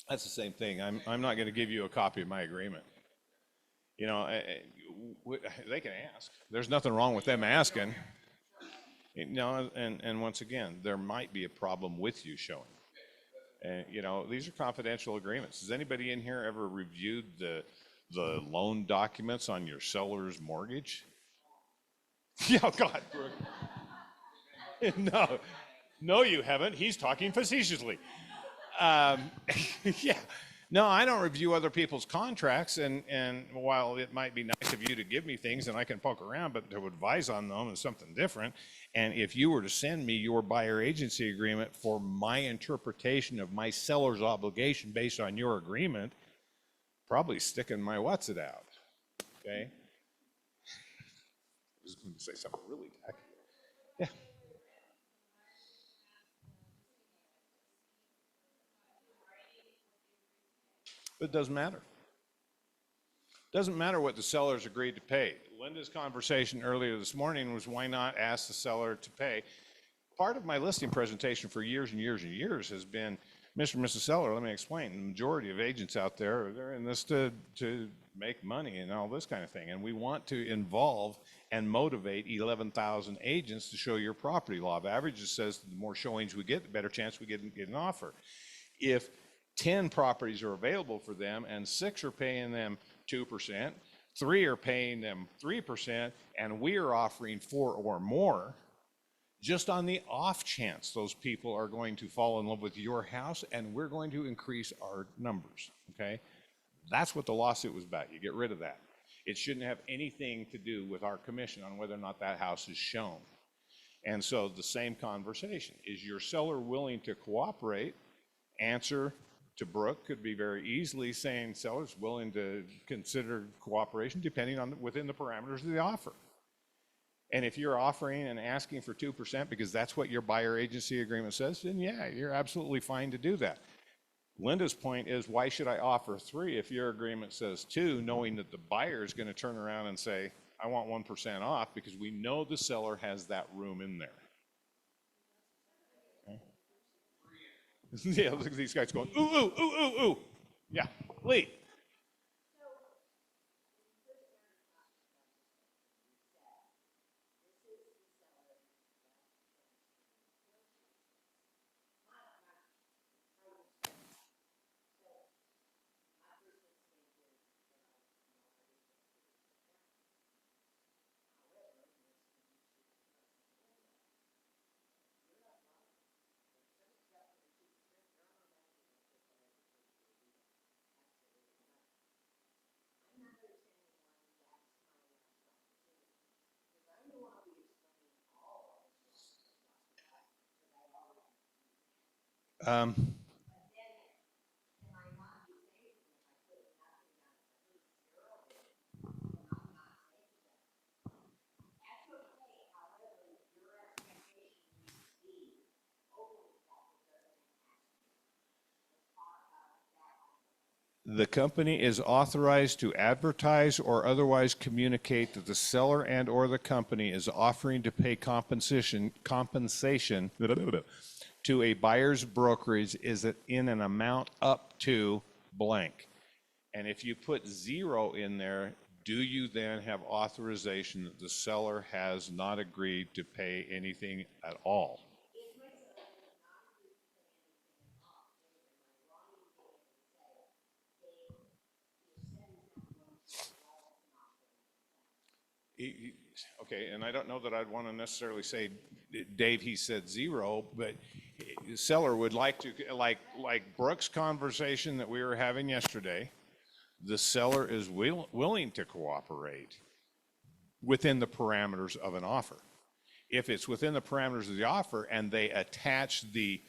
That's the same thing. I'm not going to give you a copy of my agreement. They can ask. There's nothing wrong with them asking. And once again, there might be a problem with you showing. And these are confidential agreements. Has anybody in here ever reviewed the the loan documents on your seller's mortgage? Yeah, oh, God, Brooke. No, no, you haven't. He's talking facetiously. Yeah. No, I don't review other people's contracts, and while it might be nice of you to give me things and I can poke around, but to advise on them is something different. And if you were to send me your buyer agency agreement for my interpretation of my seller's obligation based on your agreement, probably sticking my what's it out. Okay? I was going to say something really tacky. Yeah. But it doesn't matter. Doesn't matter what the sellers agreed to pay. Linda's conversation earlier this morning was why not ask the seller to pay? Part of my listing presentation for years and years and years has been, Mr. and Mrs. Seller, let me explain. The majority of agents out there, they're in this to make money and all this kind of thing. And we want to involve and motivate 11,000 agents to show your property. Law of averages says the more showings we get, the better chance we get an offer. If 10 properties are available for them and 6 are paying them 2%, 3 are paying them 3%, and we are offering 4 or more, just on the off chance those people are going to fall in love with your house and we're going to increase our numbers, okay? That's what the lawsuit was about. You get rid of that. It shouldn't have anything to do with our commission on whether or not that house is shown. And so the same conversation, is your seller willing to cooperate? Answer to Brooke could be very easily saying seller's willing to consider cooperation depending on within the parameters of the offer. And if you're offering and asking for 2% because that's what your buyer agency agreement says, then yeah, you're absolutely fine to do that. Linda's point is, why should I offer 3 if your agreement says 2, knowing that the buyer is going to turn around and say, I want 1% off, because we know the seller has that room in there. Okay. Yeah, look at these guys going, ooh, ooh, ooh, ooh, ooh. Yeah, Lee. Um, The company is authorized to advertise or otherwise communicate that the seller and or the company is offering to pay compensation to a buyer's brokerage is in an amount up to blank. And if you put 0 in there, do you then have authorization that the seller has not agreed to pay anything at all? Okay, and I don't know that I'd want to necessarily say, Dave, he said 0, but the seller would like to, like Brooke's conversation that we were having yesterday, the seller is willing to cooperate within the parameters of an offer. If it's within the parameters of the offer and they attach the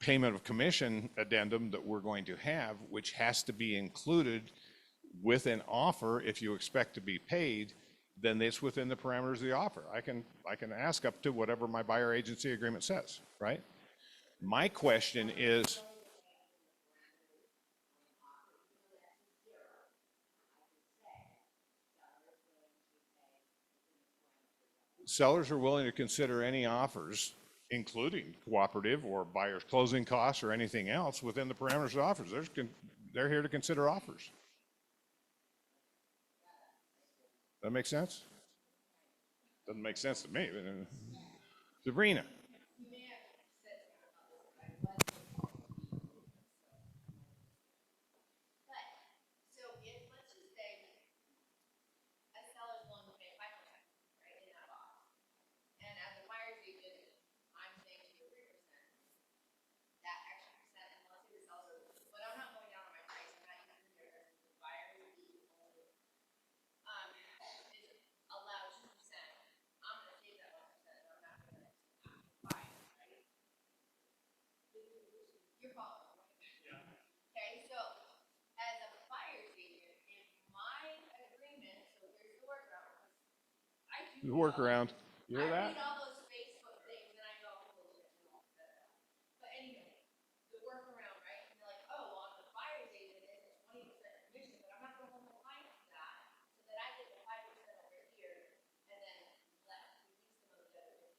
payment of commission addendum that we're going to have, which has to be included with an offer if you expect to be paid, then it's within the parameters of the offer. I can ask up to whatever my buyer agency agreement says, right? My question is, sellers are willing to consider any offers, including cooperative or buyer's closing costs or anything else within the parameters of the offers. They're here to consider offers. That make sense? Doesn't make sense to me. Sabrina. The workaround. You hear that? I read all those Facebook things and I go, well, but anyway, the workaround, right? And they're like, oh, well, on the buyer's agent, it's a 20% commission, but I'm not going to hold my client to that, so that I get the 5% over here, and then release them of the other 15%,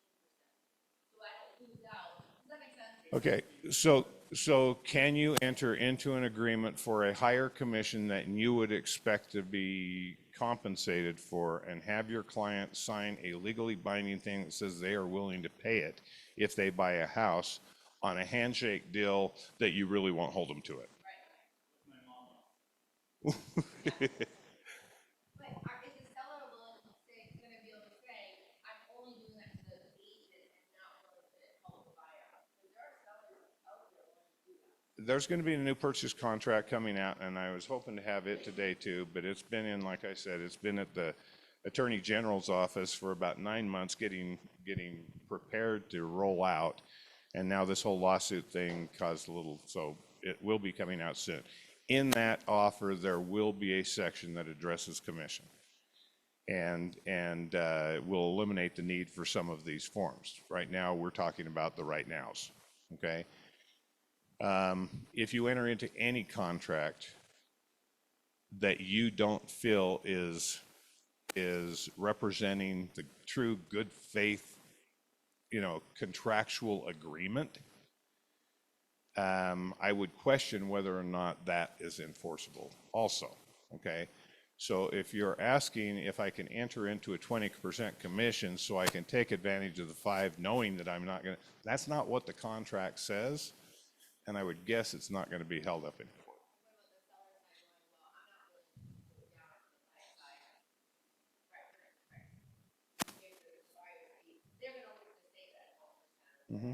so I don't lose out. Does that make sense? Okay, so can you enter into an agreement for a higher commission that you would expect to be compensated for and have your client sign a legally binding thing that says they are willing to pay it if they buy a house on a handshake deal that you really won't hold them to it? But is the seller willing to say, gonna be able to say, I'm only doing that to the agent and not willing to help the buyer? Because there are sellers out there willing to do that. There's going to be a new purchase contract coming out, and I was hoping to have it today too, but it's been in, like I said, it's been at the Attorney General's office for about 9 months getting prepared to roll out. And now this whole lawsuit thing caused a little, so it will be coming out soon. In that offer, there will be a section that addresses commission. And will eliminate the need for some of these forms. Right now, we're talking about the right nows, okay? If you enter into any contract that you don't feel is representing the true good faith, contractual agreement, I would question whether or not that is enforceable also, okay? So if you're asking if I can enter into a 20% commission so I can take advantage of the 5 knowing that I'm not gonna, that's not what the contract says, and I would guess it's not gonna be held up in court. Mm-hmm.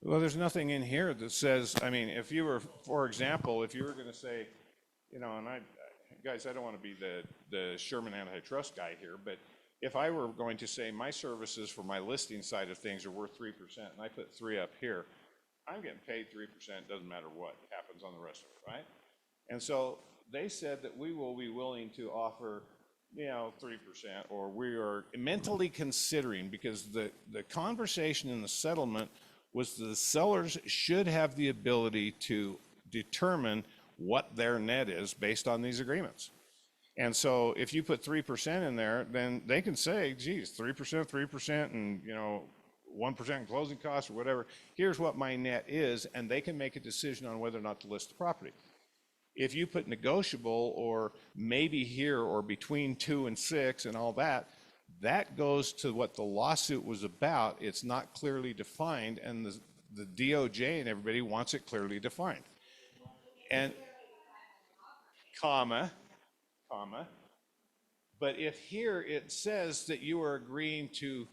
Well, there's nothing in here that says, I mean, if you were, for example, if you were gonna say, and guys, I don't wanna be the Sherman antitrust guy here, but if I were going to say my services for my listing side of things are worth 3%, and I put 3 up here, I'm getting paid 3%, doesn't matter what happens on the rest of it, right? And so they said that we will be willing to offer 3%, or we are mentally considering, because the conversation in the settlement was the sellers should have the ability to determine what their net is based on these agreements. And so if you put 3% in there, then they can say, geez, 3%, and 1% in closing costs or whatever, here's what my net is, and they can make a decision on whether or not to list the property. If you put negotiable or maybe here or between 2 and 6 and all that, that goes to what the lawsuit was about. It's not clearly defined, and the DOJ and everybody wants it clearly defined. And comma, but if here it says that you are agreeing to,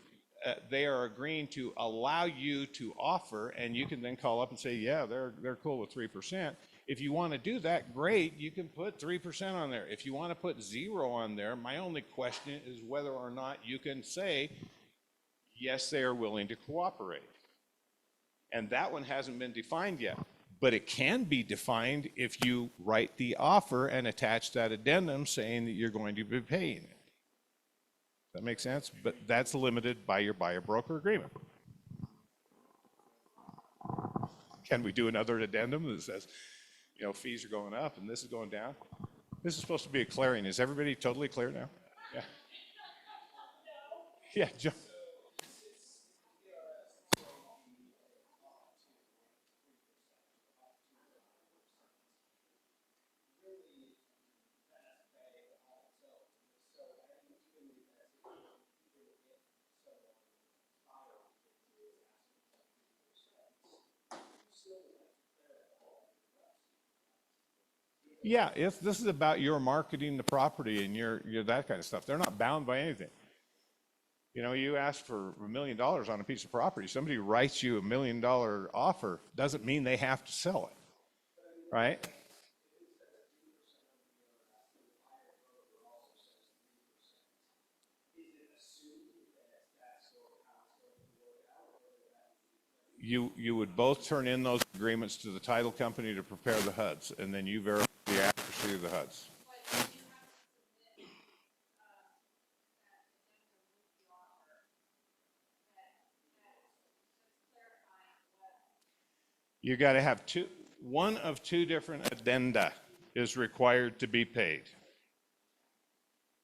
they are agreeing to allow you to offer, and you can then call up and say, yeah, they're cool with 3%. If you want to do that, great, you can put 3% on there. If you want to put 0 on there, my only question is whether or not you can say, yes, they are willing to cooperate. And that one hasn't been defined yet, but it can be defined if you write the offer and attach that addendum saying that you're going to be paying it. Does that make sense? But that's limited by your buyer-broker agreement. Can we do another addendum that says, fees are going up and this is going down? This is supposed to be a clearing. Is everybody totally clear now? Yeah. Yeah, John. Yeah, if this is about your marketing the property and your that kind of stuff, they're not bound by anything. You ask for $1 million on a piece of property, somebody writes you $1 million offer, doesn't mean they have to sell it, right? You would both turn in those agreements to the title company to prepare the HUDs, and then you verify the do the HUDs. You got to have one of two different addenda is required to be paid.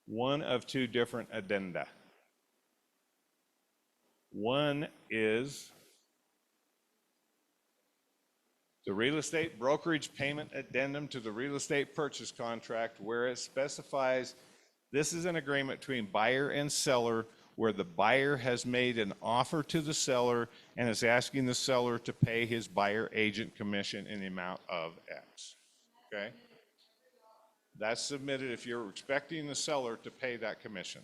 One of two different addenda. One is the real estate brokerage payment addendum to the real estate purchase contract, where it specifies this is an agreement between buyer and seller where the buyer has made an offer to the seller and is asking the seller to pay his buyer agent commission in the amount of X. Okay? That's submitted if you're expecting the seller to pay that commission.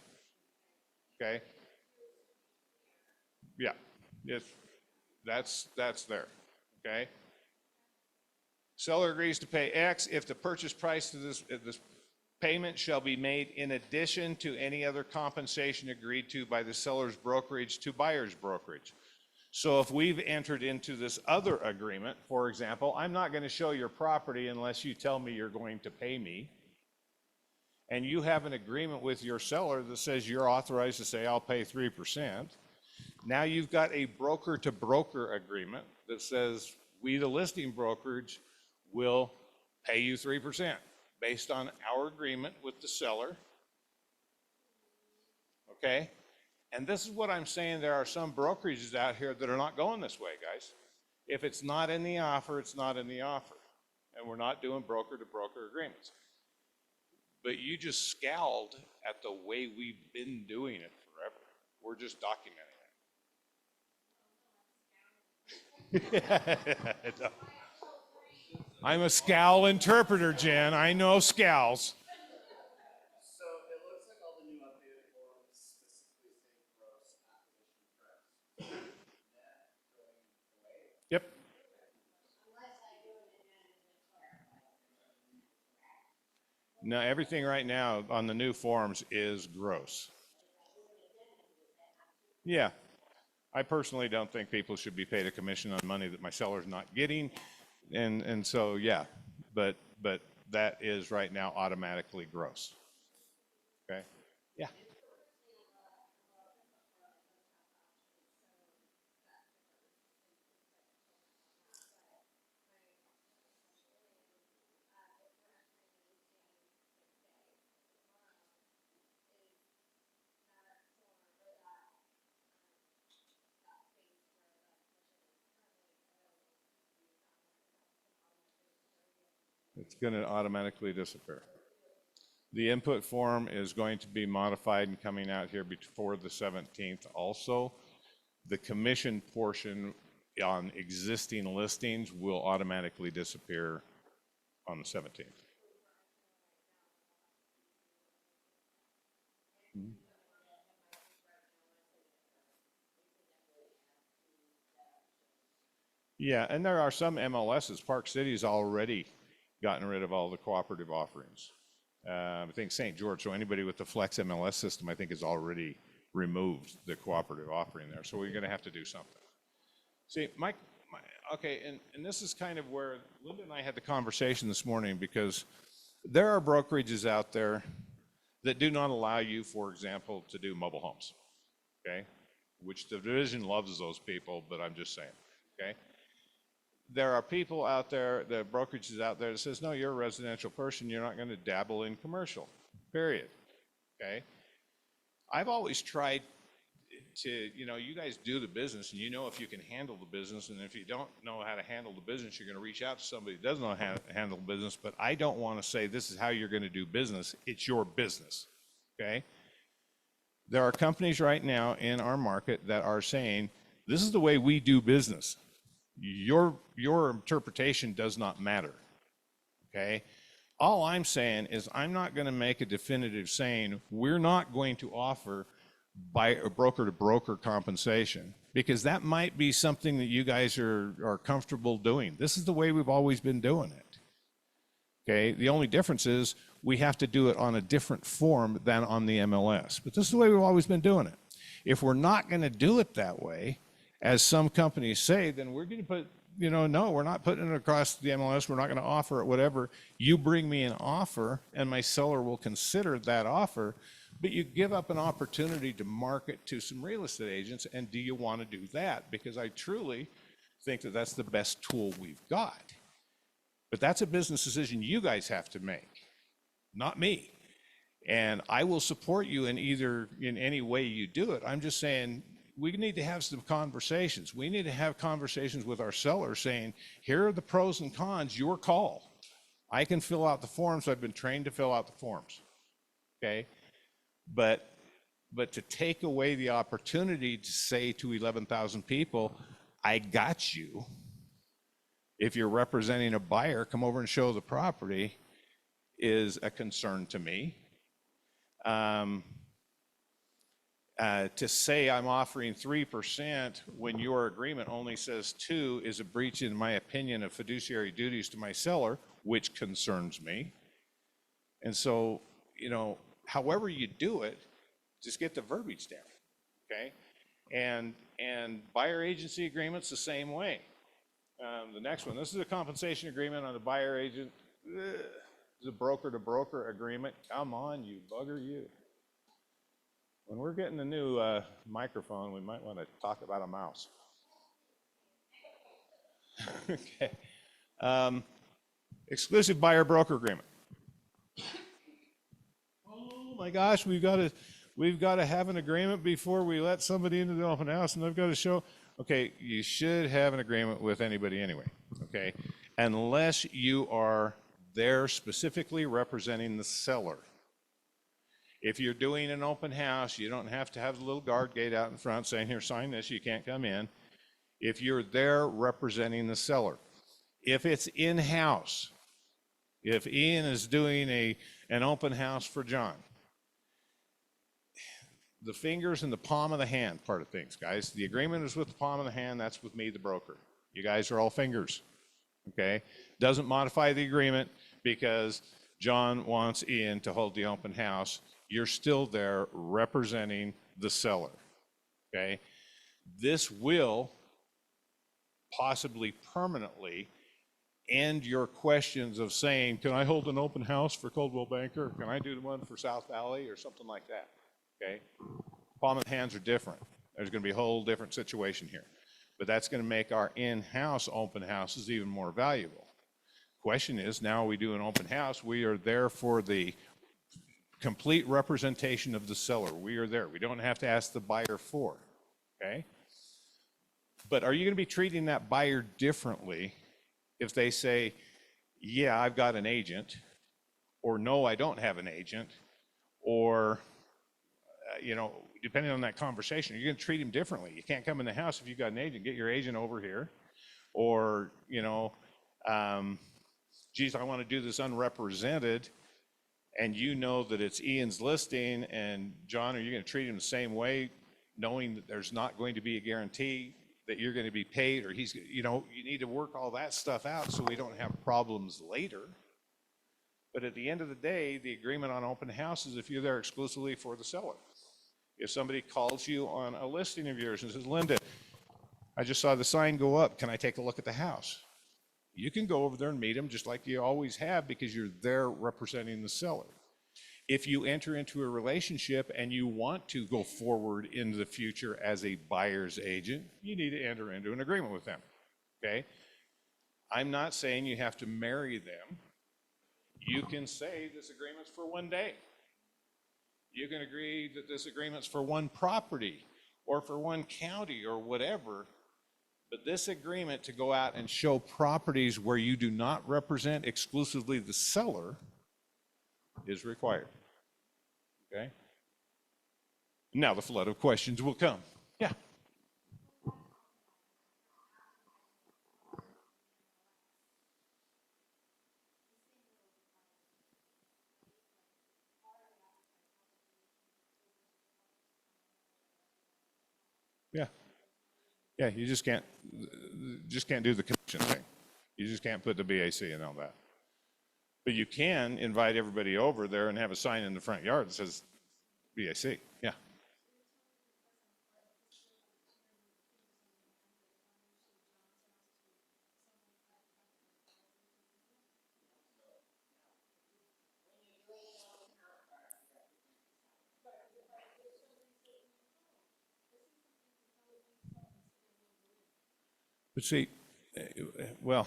Okay? Yeah. If that's there. Okay? Seller agrees to pay X if the purchase price of this payment shall be made in addition to any other compensation agreed to by the seller's brokerage to buyer's brokerage. So if we've entered into this other agreement, for example, I'm not going to show your property unless you tell me you're going to pay me, and you have an agreement with your seller that says you're authorized to say, I'll pay 3%. Now you've got a broker-to-broker agreement that says we, the listing brokerage, will pay you 3% based on our agreement with the seller. Okay? And this is what I'm saying. There are some brokerages out here that are not going this way, guys. If it's not in the offer, it's not in the offer. And we're not doing broker-to-broker agreements. But you just scowled at the way we've been doing it forever. We're just documenting it. I'm a scowl interpreter, Jen. I know scowls. So it looks like all the new updated forms specifically say gross acquisition price. Net going away. Yep. Now, everything right now on the new forms is gross. Yeah. I personally don't think people should be paid a commission on money that my seller's not getting. And so, yeah, but that is right now automatically gross. Okay? Yeah. It's going to automatically disappear. The input form is going to be modified and coming out here before the 17th also. The commission portion on existing listings will automatically disappear on the 17th. Mm-hmm. Yeah, and there are some MLSs. Park City's already gotten rid of all the cooperative offerings. I think St. George, so anybody with the Flex MLS system, I think has already removed the cooperative offering there. So we're going to have to do something. See, okay, and this is kind of where Linda and I had the conversation this morning, because there are brokerages out there that do not allow you, for example, to do mobile homes, okay? Which the division loves those people, but I'm just saying, okay? There are people out there, the brokerages out there that says, no, you're a residential person, you're not going to dabble in commercial, period, okay? I've always tried to, you guys do the business, and you know if you can handle the business, and if you don't know how to handle the business, you're going to reach out to somebody who doesn't know how to handle the business, but I don't want to say this is how you're going to do business. It's your business, okay? There are companies right now in our market that are saying, this is the way we do business. Your interpretation does not matter, okay? All I'm saying is I'm not going to make a definitive saying we're not going to offer by a broker-to-broker compensation, because that might be something that you guys are comfortable doing. This is the way we've always been doing it, okay? The only difference is we have to do it on a different form than on the MLS, but this is the way we've always been doing it. If we're not going to do it that way, as some companies say, then we're going to put no, we're not putting it across the MLS. We're not going to offer it, whatever. You bring me an offer and my seller will consider that offer, but you give up an opportunity to market to some real estate agents. And do you want to do that? Because I truly think that that's the best tool we've got. But that's a business decision you guys have to make, not me. And I will support you in any way you do it. I'm just saying we need to have some conversations. We need to have conversations with our sellers saying, here are the pros and cons, your call. I can fill out the forms. I've been trained to fill out the forms. Okay. But to take away the opportunity to say to 11,000 people, I got you. If you're representing a buyer, come over and show the property, is a concern to me. To say I'm offering 3% when your agreement only says 2% is a breach, in my opinion, of fiduciary duties to my seller, which concerns me. And so, however you do it, just get the verbiage down, okay? And buyer agency agreements the same way. The next one, this is a compensation agreement on a buyer agent. This is a broker to broker agreement. Come on, you bugger, you. When we're getting a new microphone, we might want to talk about a mouse. Okay. Exclusive buyer broker agreement. Oh my gosh, we've got to have an agreement before we let somebody into the open house, and I've got to show. Okay, you should have an agreement with anybody anyway. Okay, unless you are there specifically representing the seller. If you're doing an open house, you don't have to have the little guard gate out in front saying, here, sign this, you can't come in. If you're there representing the seller. If it's in-house, if Ian is doing an open house for John, the fingers in the palm of the hand part of things, guys. The agreement is with the palm of the hand, that's with me, the broker. You guys are all fingers, okay? Doesn't modify the agreement because John wants Ian to hold the open house. You're still there representing the seller, okay? This will possibly permanently end your questions of saying, can I hold an open house for Coldwell Banker? Can I do the one for South Valley or something like that, okay? Palm of the hands are different. There's going to be a whole different situation here. But that's going to make our in-house open houses even more valuable. Question is, now we do an open house, we are there for the complete representation of the seller. We are there. We don't have to ask the buyer for, okay? But are you going to be treating that buyer differently if they say, yeah, I've got an agent, or no, I don't have an agent, or, depending on that conversation, you're going to treat them differently. You can't come in the house if you've got an agent. Get your agent over here. Or, geez, I want to do this unrepresented, and you know that it's Ian's listing, and John, are you going to treat him the same way, knowing that there's not going to be a guarantee that you're going to be paid, or he's, you need to work all that stuff out so we don't have problems later. But at the end of the day, the agreement on open house is if you're there exclusively for the seller. If somebody calls you on a listing of yours and says, Linda, I just saw the sign go up, can I take a look at the house? You can go over there and meet them just like you always have because you're there representing the seller. If you enter into a relationship and you want to go forward into the future as a buyer's agent, you need to enter into an agreement with them, okay? I'm not saying you have to marry them. You can say this agreement's for one day. You can agree that this agreement's for one property or for one county or whatever. But this agreement to go out and show properties where you do not represent exclusively the seller is required, okay? Now the flood of questions will come. Yeah. Yeah. Yeah, you just can't do the commission thing. You just can't put the BAC and all that. But you can invite everybody over there and have a sign in the front yard that says BAC. Yeah. But see, well,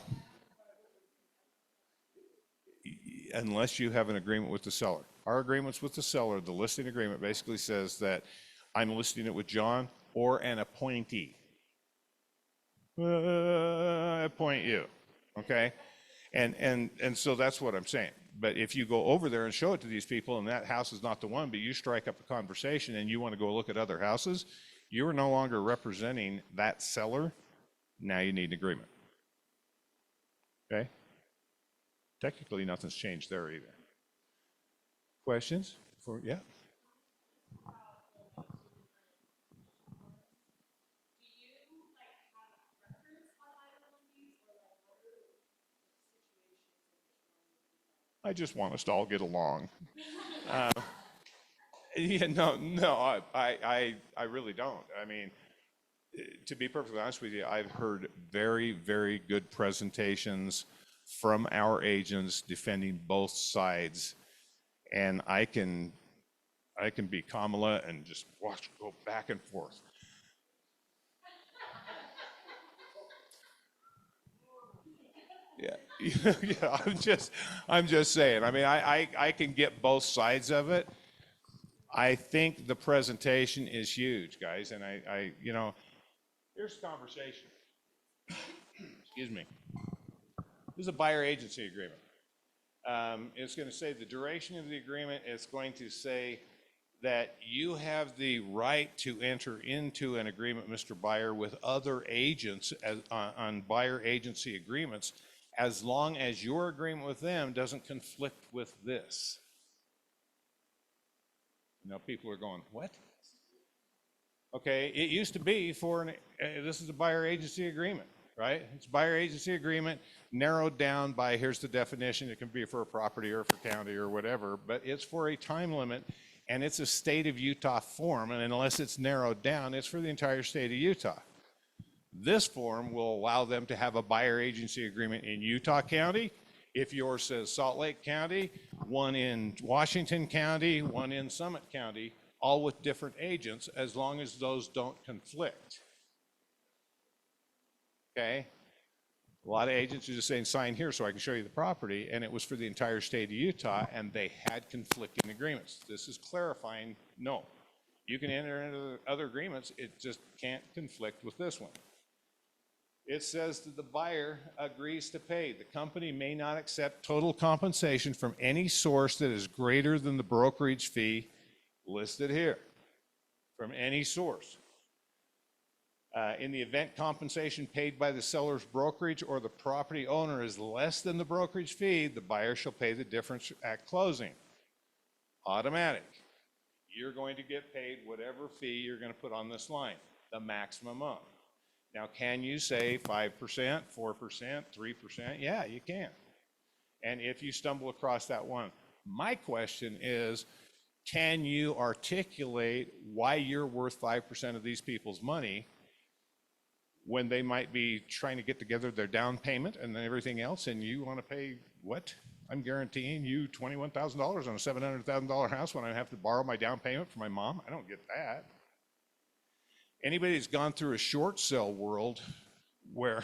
unless you have an agreement with the seller. Our agreements with the seller, the listing agreement basically says that I'm listing it with John or an appointee. I appoint you, okay? And so that's what I'm saying. But if you go over there and show it to these people and that house is not the one, but you strike up a conversation and you want to go look at other houses, you are no longer representing that seller. Now you need an agreement. Okay? Technically, nothing's changed there either. Questions? Yeah? I just want us to all get along. Yeah, no, I really don't. I mean, to be perfectly honest with you, I've heard very, very good presentations from our agents defending both sides, and I can be Kamala and just go back and forth. Yeah, yeah. I'm just saying. I mean, I can get both sides of it. I think the presentation is huge, guys, and here's the conversation. Excuse me. This is a buyer agency agreement. It's going to say the duration of the agreement. It's going to say that you have the right to enter into an agreement, Mr. Buyer, with other agents on buyer agency agreements, as long as your agreement with them doesn't conflict with this. People are going, what? Okay, it used to be this is a buyer agency agreement, right? It's a buyer agency agreement narrowed down by, here's the definition. It can be for a property or for county or whatever, but it's for a time limit and it's a state of Utah form. And unless it's narrowed down, it's for the entire state of Utah. This form will allow them to have a buyer agency agreement in Utah County. If yours says Salt Lake County, one in Washington County, one in Summit County, all with different agents, as long as those don't conflict. Okay? A lot of agents are just saying, sign here so I can show you the property, and it was for the entire state of Utah, and they had conflicting agreements. This is clarifying, no. You can enter into other agreements, it just can't conflict with this one. It says that the buyer agrees to pay. The company may not accept total compensation from any source that is greater than the brokerage fee listed here, from any source. In the event compensation paid by the seller's brokerage or the property owner is less than the brokerage fee, the buyer shall pay the difference at closing. Automatic. You're going to get paid whatever fee you're going to put on this line, the maximum amount. Now, can you say 5%, 4%, 3%? Yeah, you can. And if you stumble across that one, my question is, can you articulate why you're worth 5% of these people's money when they might be trying to get together their down payment and then everything else, and you want to pay what? I'm guaranteeing you $21,000 on a $700,000 house when I have to borrow my down payment from my mom? I don't get that. Anybody that's gone through a short sale world where,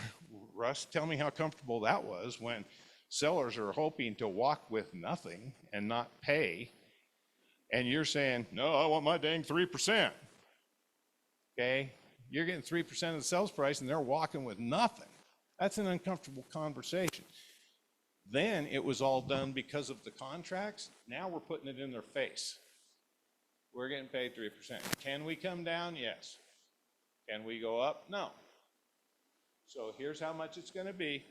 Russ, tell me how comfortable that was when sellers are hoping to walk with nothing and not pay, and you're saying, no, I want my dang 3%. Okay? You're getting 3% of the sales price and they're walking with nothing. That's an uncomfortable conversation. Then it was all done because of the contracts. Now we're putting it in their face. We're getting paid 3%. Can we come down? Yes. Can we go up? No. So here's how much it's going to be.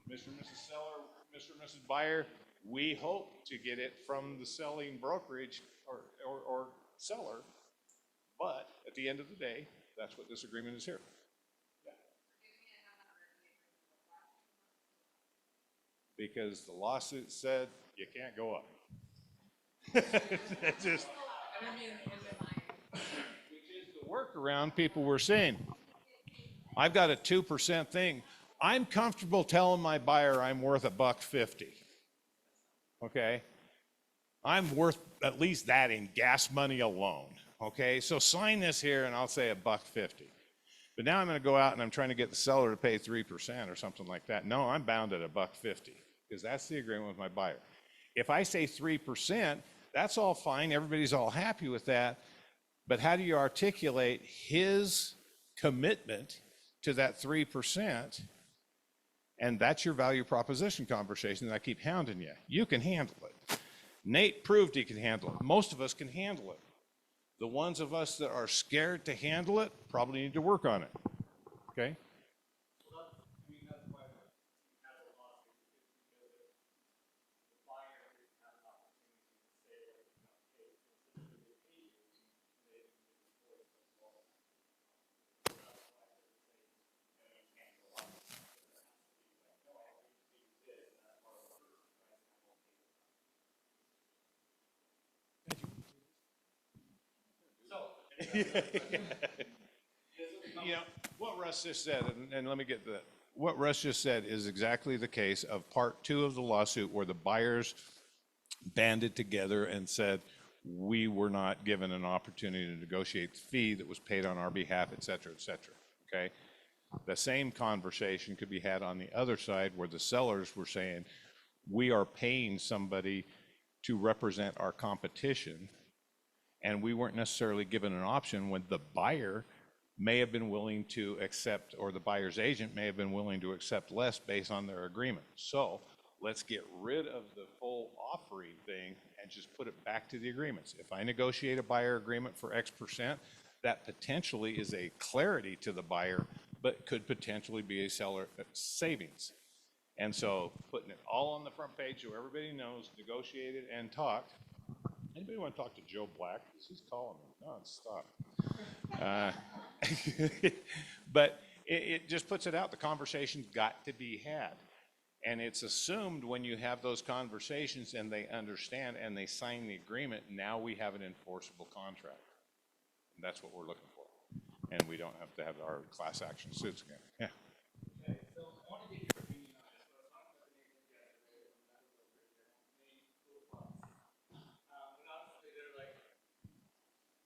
Mr. and Mrs. Seller, Mr. and Mrs. Buyer, we hope to get it from the selling brokerage or seller, but at the end of the day, that's what this agreement is here. Yeah. Because the lawsuit said you can't go up. It's just, which is the workaround people were saying. I've got a 2% thing. I'm comfortable telling my buyer I'm worth $1.50. Okay? I'm worth at least that in gas money alone. Okay? So sign this here and I'll say $1.50. But now I'm going to go out and I'm trying to get the seller to pay 3% or something like that. No, I'm bound at $1.50 because that's the agreement with my buyer. If I say 3%, that's all fine. Everybody's all happy with that. But how do you articulate his commitment to that 3%? And that's your value proposition conversation that I keep hounding you. You can handle it. Nate proved he can handle it. Most of us can handle it. The ones of us that are scared to handle it probably need to work on it. Okay? Well, that's, I mean, that's why we have a lawsuit, is because the buyer didn't have an opportunity to say, like, you know, hey, consider they pay you, and they didn't get the voice as well. So that's why they're saying, you know, you can't go on. There has to be like, no, I agreed to pay you this, and that's part of the purchase price, and I won't pay you that. So, You know, what Russ just said, and let me get the, what Russ just said is exactly the case of part 2 of the lawsuit where the buyers banded together and said, we were not given an opportunity to negotiate the fee that was paid on our behalf, et cetera, okay? The same conversation could be had on the other side where the sellers were saying, we are paying somebody to represent our competition, and we weren't necessarily given an option when the buyer may have been willing to accept, or the buyer's agent may have been willing to accept less based on their agreement. So let's get rid of the full offering thing and just put it back to the agreements. If I negotiate a buyer agreement for X%, that potentially is a clarity to the buyer, but could potentially be a seller savings. And so putting it all on the front page so everybody knows, negotiated and talked. Anybody want to talk to Joe Black? Because he's calling me nonstop. But it just puts it out. The conversation's got to be had. And it's assumed when you have those conversations and they understand and they sign the agreement, now we have an enforceable contract. And that's what we're looking for. And we don't have to have our class action suits again. Yeah. okay, so I want to get your opinion on this, so I was talking about the neighbors yesterday, and that was a pretty good main cool plus. But honestly, they're like,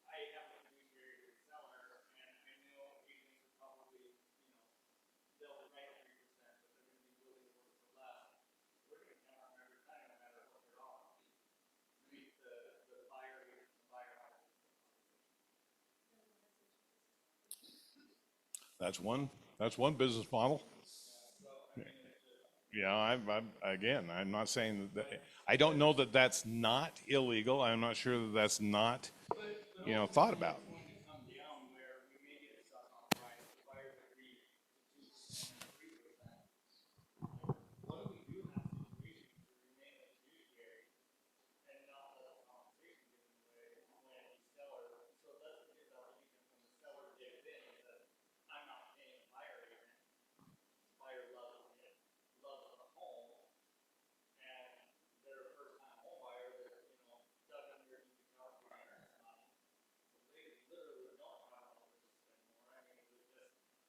I have a fiduciary with the seller, and I know agents are probably, you know, they'll write 3%, but they're gonna be willing to work for less. We're gonna count on every time, no matter what they're offering. Maybe the buyer, has a That's one business model. so, I mean, it's just, Yeah, I'm not saying that, I don't know that that's not illegal. I'm not sure that that's not, but thought about. it's going to come down where we may get stuck on price, the buyers agree to 2% or 3%. What do we do in that situation to remain a fiduciary and not let the compensation get in the way when the seller, so let's say the agent, when the seller digs in and says, I'm not paying the buyer agent, the buyer loves it, loves the home, and they're a first time home buyer that, you know, dug underneath the couch for insurance money. So they literally don't have a home business anymore. I mean, it was just,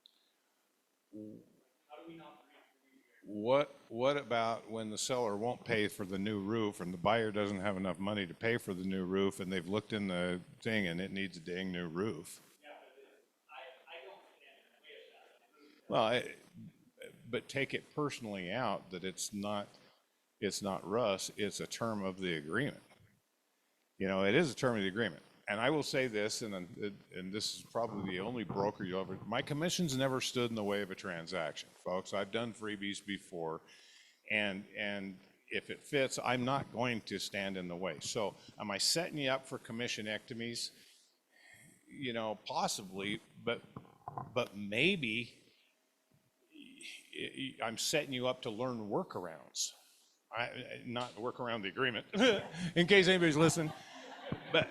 how do we not breach fiduciary? What about when the seller won't pay for the new roof and the buyer doesn't have enough money to pay for the new roof and they've looked in the thing and it needs a dang new roof? Yeah, but it's, I don't stand in the way of that. I really don't. Well, but take it personally out that it's not Russ, it's a term of the agreement. It is a term of the agreement. And I will say this, and this is probably the only broker you'll ever, my commissions never stood in the way of a transaction, folks. I've done freebies before, and if it fits, I'm not going to stand in the way. So am I setting you up for commissionectomies? Possibly, but maybe I'm setting you up to learn workarounds. Not work around the agreement, in case anybody's listening, but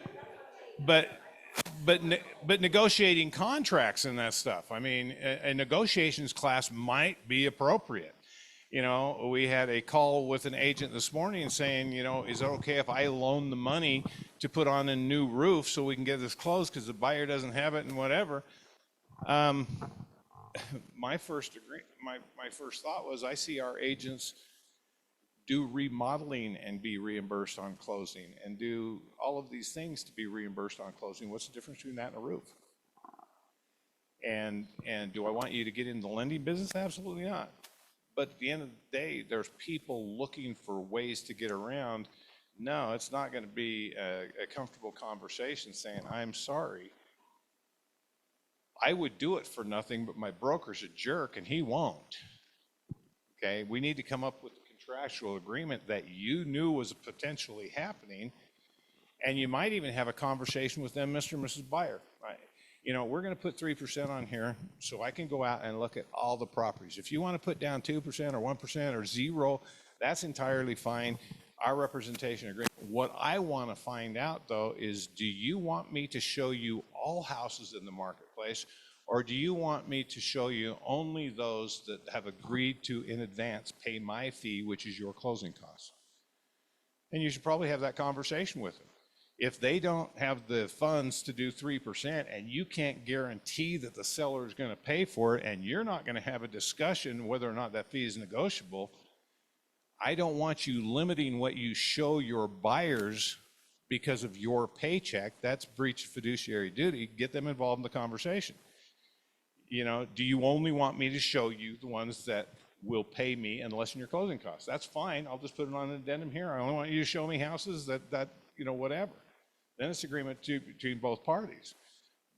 negotiating contracts and that stuff. I mean, a negotiations class might be appropriate. We had a call with an agent this morning saying, is it okay if I loan the money to put on a new roof so we can get this closed because the buyer doesn't have it and whatever. My first thought was I see our agents do remodeling and be reimbursed on closing and do all of these things to be reimbursed on closing. What's the difference between that and a roof? And do I want you to get into the lending business? Absolutely not. But at the end of the day, there's people looking for ways to get around. No, it's not going to be a comfortable conversation saying, I'm sorry. I would do it for nothing, but my broker's a jerk and he won't. Okay, we need to come up with a contractual agreement that you knew was potentially happening. And you might even have a conversation with them, Mr. and Mrs. Buyer. Right? You know, we're going to put 3% on here so I can go out and look at all the properties. If you want to put down 2% or 1% or zero, that's entirely fine. Our representation agreement. What I want to find out though is, do you want me to show you all houses in the marketplace, or do you want me to show you only those that have agreed to in advance pay my fee, which is your closing costs? And you should probably have that conversation with them. If they don't have the funds to do 3% and you can't guarantee that the seller is going to pay for it, and you're not going to have a discussion whether or not that fee is negotiable, I don't want you limiting what you show your buyers because of your paycheck. That's breach of fiduciary duty. Get them involved in the conversation. You know, do you only want me to show you the ones that will pay me and lessen your closing costs? That's fine. I'll just put it on an addendum here. I only want you to show me houses that you know, whatever. Then it's agreement between both parties.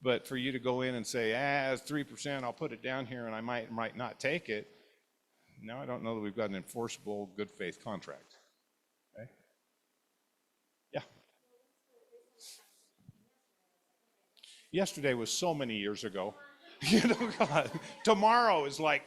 But for you to go in and say, it's 3%, I'll put it down here and I might not take it. Now I don't know that we've got an enforceable good faith contract. Okay? Yeah. Yesterday was so many years ago. You know, God, tomorrow is like,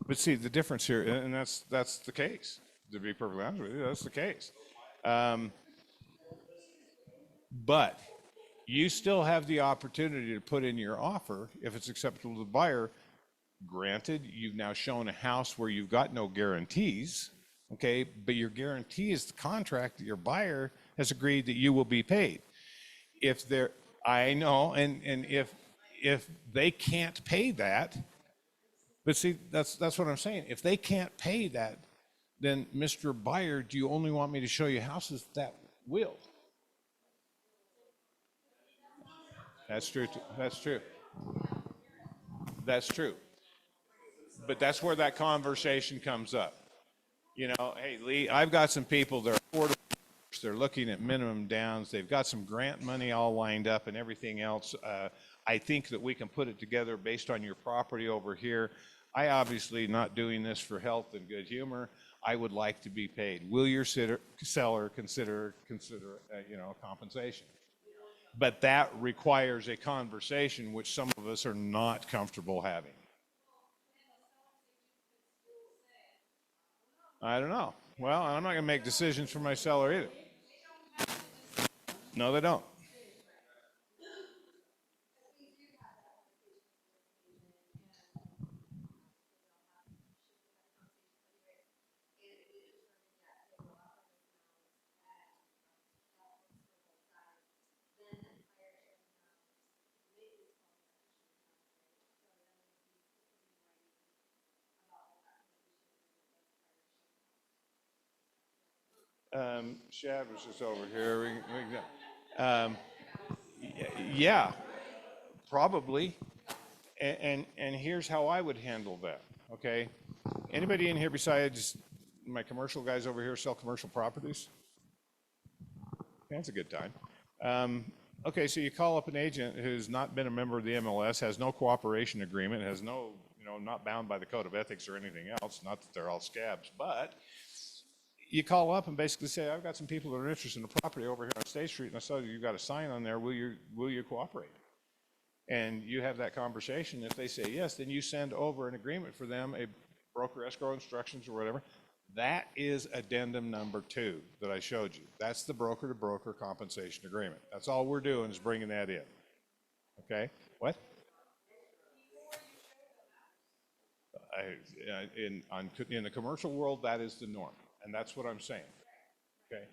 but see the difference here, and that's the case. To be perfectly honest with you, that's the case. But you still have the opportunity to put in your offer if it's acceptable to the buyer. Granted, you've now shown a house where you've got no guarantees, okay, but your guarantee is the contract that your buyer has agreed that you will be paid. If they're, I know, and if they can't pay that, but see, that's what I'm saying. If they can't pay that, then Mr. Buyer, do you only want me to show you houses that will? That's true. That's true. That's true. But that's where that conversation comes up. You know, hey, Lee, I've got some people that are affordable. They're looking at minimum downs. They've got some grant money all lined up and everything else. I think that we can put it together based on your property over here. I obviously not doing this for health and good humor. I would like to be paid. Will your seller consider you know, compensation? But that requires a conversation which some of us are not comfortable having. I don't know. Well, I'm not going to make decisions for my seller either. No, they don't. Shad was just over here. Yeah, probably. And here's how I would handle that. Okay. Anybody in here besides my commercial guys over here sell commercial properties? That's a good time. Okay, so you call up an agent who's not been a member of the MLS, has no cooperation agreement, has no, you know, not bound by the code of ethics or anything else. Not that they're all scabs, but you call up and basically say, I've got some people that are interested in the property over here on State Street, and I saw you've got a sign on there, will you cooperate? And you have that conversation. If they say yes, then you send over an agreement for them, a broker escrow instructions or whatever. That is addendum number 2 that I showed you. That's the broker-to-broker compensation agreement. That's all we're doing is bringing that in. Okay? What? In the commercial world, that is the norm, and that's what I'm saying. Okay?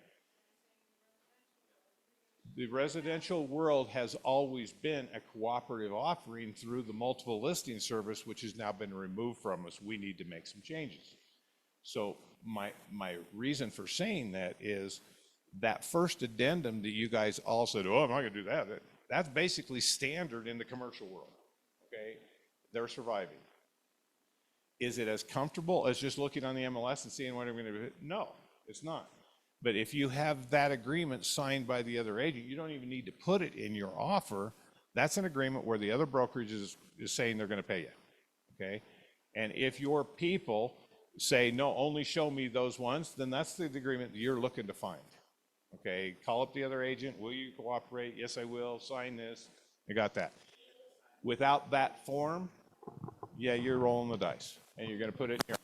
The residential world has always been a cooperative offering through the multiple listing service, which has now been removed from us. We need to make some changes. So my reason for saying that is that first addendum that you guys all said, oh, I'm not gonna do that. That's basically standard in the commercial world, okay? They're surviving. Is it as comfortable as just looking on the MLS and seeing what I'm gonna do? No, it's not. But if you have that agreement signed by the other agent, you don't even need to put it in your offer. That's an agreement where the other brokerage is saying they're gonna pay you, okay? And if your people say, no, only show me those ones, then that's the agreement that you're looking to find. Okay, call up the other agent, will you cooperate? Yes, I will, sign this. I got that. Without that form, yeah, you're rolling the dice and you're gonna put it in your.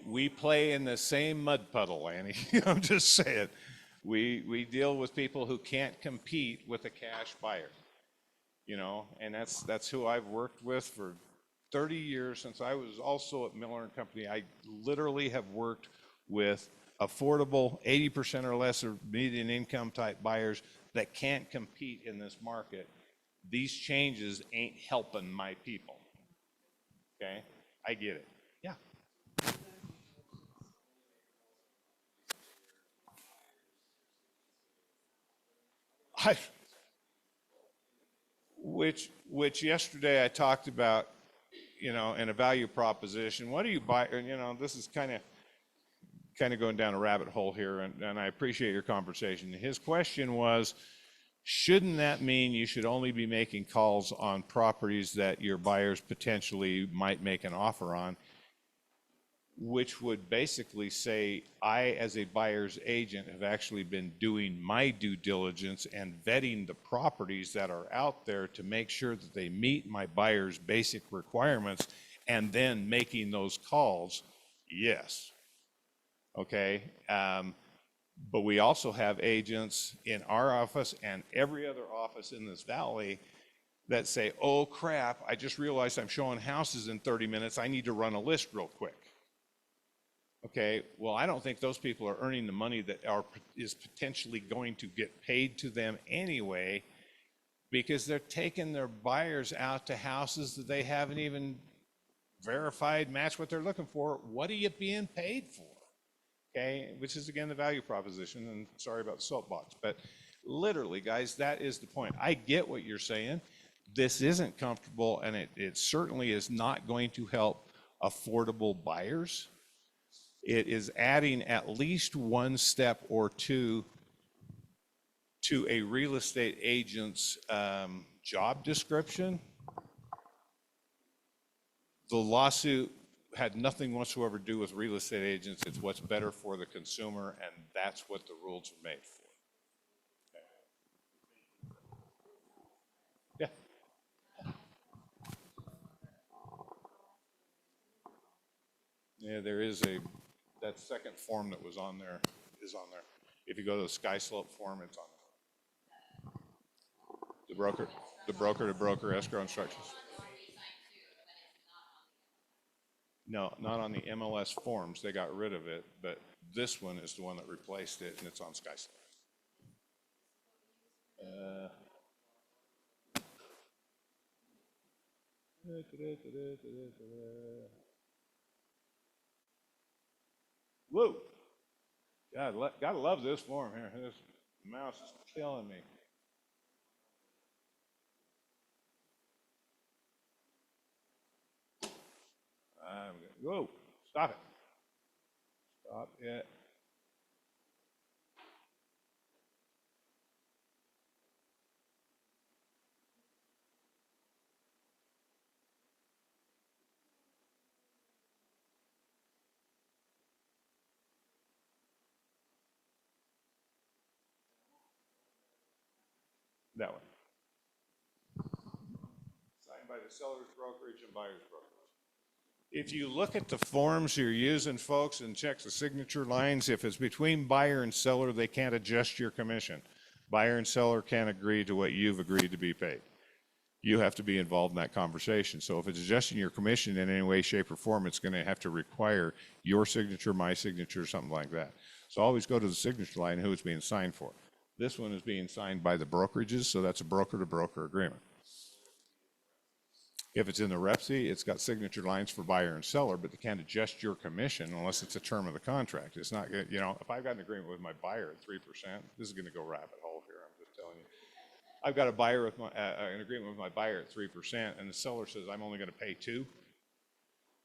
We play in the same mud puddle, Annie. I'm just saying. We deal with people who can't compete with a cash buyer, you know, and that's who I've worked with for 30 years since I was also at Miller and Company. I literally have worked with affordable 80% or less of median income type buyers that can't compete in this market. These changes ain't helping my people. Okay, I get it. Yeah. I, which yesterday I talked about, you know, in a value proposition. What do you buy? And you know, this is kind of going down a rabbit hole here, and I appreciate your conversation. His question was, shouldn't that mean you should only be making calls on properties that your buyers potentially might make an offer on? Which would basically say, I, as a buyer's agent, have actually been doing my due diligence and vetting the properties that are out there to make sure that they meet my buyer's basic requirements and then making those calls. Yes. Okay. But we also have agents in our office and every other office in this valley that say, oh crap, I just realized I'm showing houses in 30 minutes. I need to run a list real quick. Okay, well, I don't think those people are earning the money that is potentially going to get paid to them anyway, because they're taking their buyers out to houses that they haven't even verified match what they're looking for. What are you being paid for? Okay, which is again the value proposition, and sorry about the soapbox, but literally, guys, that is the point. I get what you're saying. This isn't comfortable, and it certainly is not going to help affordable buyers. It is adding at least one step or two to a real estate agent's job description. The lawsuit had nothing whatsoever to do with real estate agents. It's what's better for the consumer, and that's what the rules are made for. Yeah. Yeah, there is that second form that was on there is on there. If you go to the Sky Slope form, it's on there. The broker to broker escrow instructions. No, not on the MLS forms. They got rid of it, but this one is the one that replaced it, and it's on Sky Slope. Whoa! God, gotta love this form here. This mouse is killing me. Whoa! Stop it! Stop it! That one. Signed by the seller's brokerage and buyer's brokerage. If you look at the forms you're using, folks, and check the signature lines, if it's between buyer and seller, they can't adjust your commission. Buyer and seller can't agree to what you've agreed to be paid. You have to be involved in that conversation. So if it's adjusting your commission in any way, shape, or form, it's going to have to require your signature, my signature, something like that. So always go to the signature line, who it's being signed for. This one is being signed by the brokerages, so that's a broker-to-broker agreement. If it's in the REPSI, it's got signature lines for buyer and seller, but they can't adjust your commission unless it's a term of the contract. It's not, you know, if I've got an agreement with my buyer at 3%, this is going to go rabbit hole here, I'm just telling you. I've got a buyer with my, an agreement with my buyer at 3%, and the seller says I'm only going to pay 2.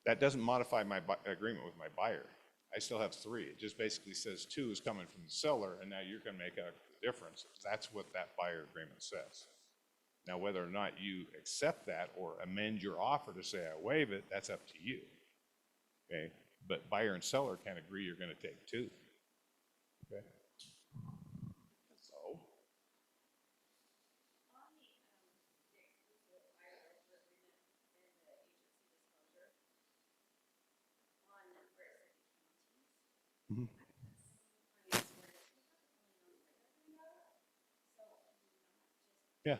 That doesn't modify my agreement with my buyer. I still have 3. It just basically says 2 is coming from the seller, and now you're going to make a difference. That's what that buyer agreement says. Now, whether or not you accept that or amend your offer to say I waive it, that's up to you. Okay, but buyer and seller can't agree you're going to take 2. Okay. So. Mm-hmm. Yeah.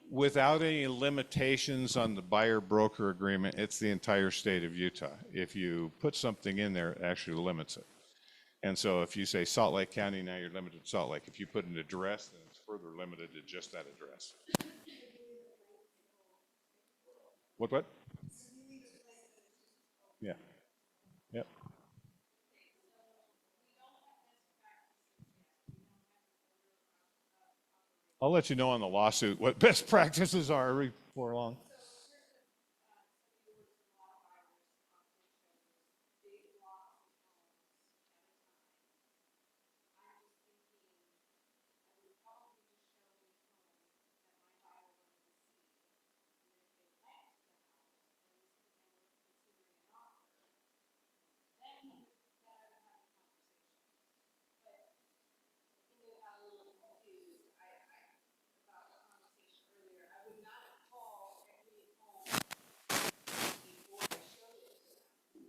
Without any limitations on the buyer-broker agreement, it's the entire state of Utah. If you put something in there, it actually limits it. And so if you say Salt Lake County, now you're limited to Salt Lake. If you put an address, then it's further limited to just that address. What? Yeah. Yep. I'll let you know on the lawsuit what best practices are before long.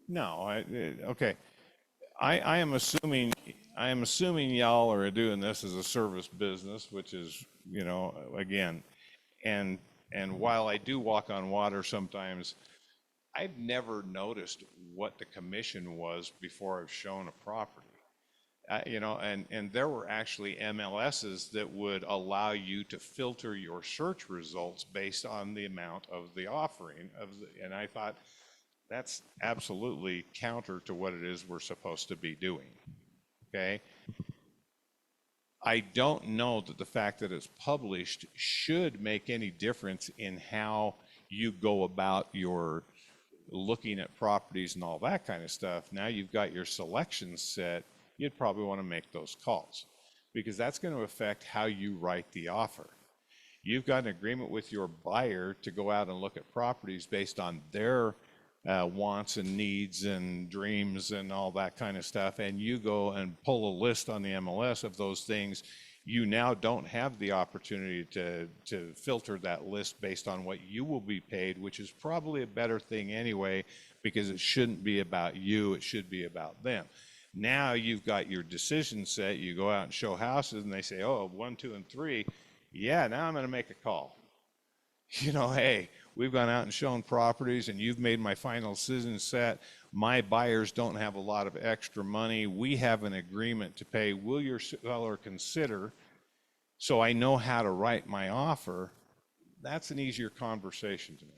No, okay. I am assuming y'all are doing this as a service business, which is, you know, again, and while I do walk on water sometimes, I've never noticed what the commission was before I've shown a property. You know, and there were actually MLSs that would allow you to filter your search results based on the amount of the offering and I thought that's absolutely counter to what it is we're supposed to be doing. Okay. I don't know that the fact that it's published should make any difference in how you go about your looking at properties and all that kind of stuff. Now you've got your selections set, you'd probably want to make those calls because that's going to affect how you write the offer. You've got an agreement with your buyer to go out and look at properties based on their wants and needs and dreams and all that kind of stuff, and you go and pull a list on the MLS of those things. You now don't have the opportunity to filter that list based on what you will be paid, which is probably a better thing anyway, because it shouldn't be about you, it should be about them. Now you've got your decision set, you go out and show houses and they say, oh, 1, 2, and 3. Yeah, now I'm gonna make a call. You know, hey, we've gone out and shown properties and you've made my final decision set. My buyers don't have a lot of extra money. We have an agreement to pay. Will your seller consider? So I know how to write my offer. That's an easier conversation to me.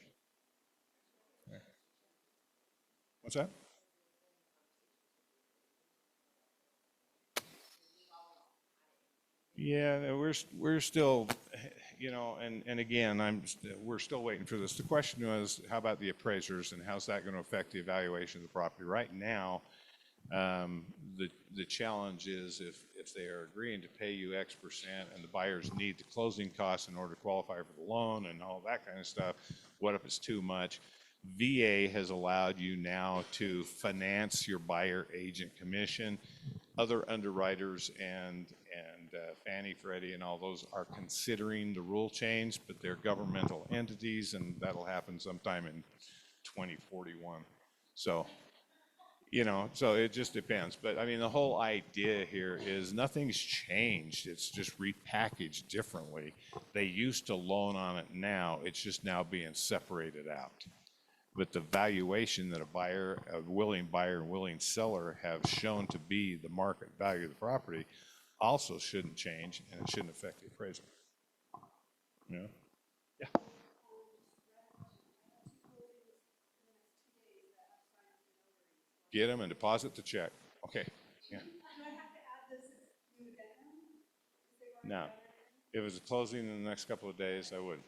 What's that? Yeah, we're still, you know, and again, we're still waiting for this. The question was, how about the appraisers and how's that going to affect the evaluation of the property? Right now, the challenge is if they are agreeing to pay you X% and the buyers need the closing costs in order to qualify for the loan and all that kind of stuff, what if it's too much? VA has allowed you now to finance your buyer agent commission. Other underwriters and and Fannie, Freddie, and all those are considering the rule change, but they're governmental entities, and that'll happen sometime in 2041. So, so it just depends. But I mean, the whole idea here is nothing's changed. It's just repackaged differently. They used to loan on it now. It's just now being separated out. But the valuation that a willing buyer and willing seller have shown to be the market value of the property also shouldn't change, and it shouldn't affect the appraisal. Yeah. Yeah. Get them and deposit the check. Okay. Yeah. No. If it was a closing in the next couple of days, I would.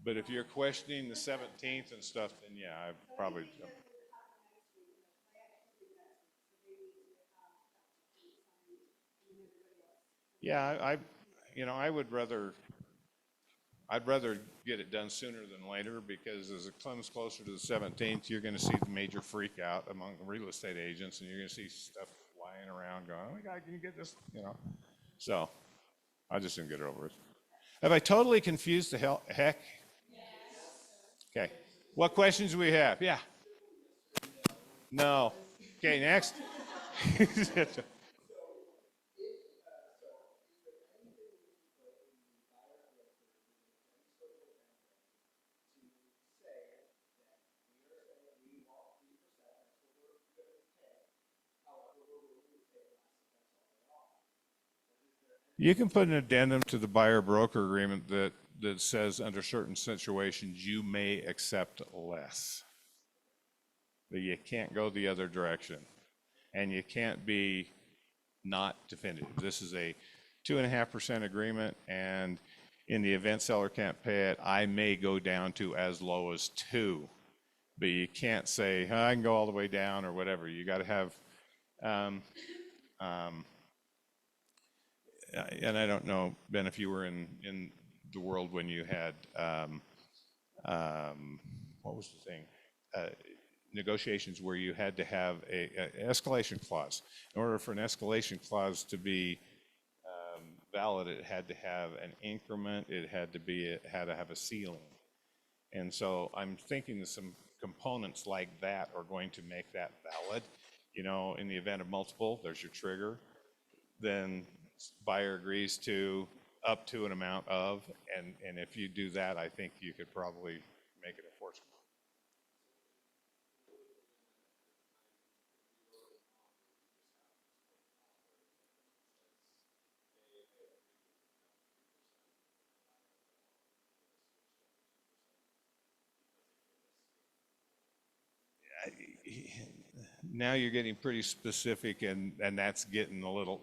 But if you're questioning the 17th and stuff, then yeah, I probably. Yeah, I would rather, I'd rather get it done sooner than later, because as it comes closer to the 17th, you're going to see the major freak out among the real estate agents, and you're going to see stuff flying around going, oh my God, can you get this? So I just didn't get it over with. Have I totally confused the heck? Okay. What questions do we have? Yeah. No. Okay, next. You can put an addendum to the buyer broker agreement that says under certain situations you may accept less. But you can't go the other direction. And you can't be not definitive. This is a 2.5% agreement, and in the event seller can't pay it, I may go down to as low as 2. But you can't say, oh, I can go all the way down or whatever. You got to have, and I don't know, Ben, if you were in the world when you had, what was the thing? Negotiations where you had to have an escalation clause. In order for an escalation clause to be valid, it had to have an increment, it had to have a ceiling. And so I'm thinking that some components like that are going to make that valid. In the event of multiple, there's your trigger. Then buyer agrees to up to an amount of, and if you do that, I think you could probably make it enforceable. Now you're getting pretty specific, and that's getting a little,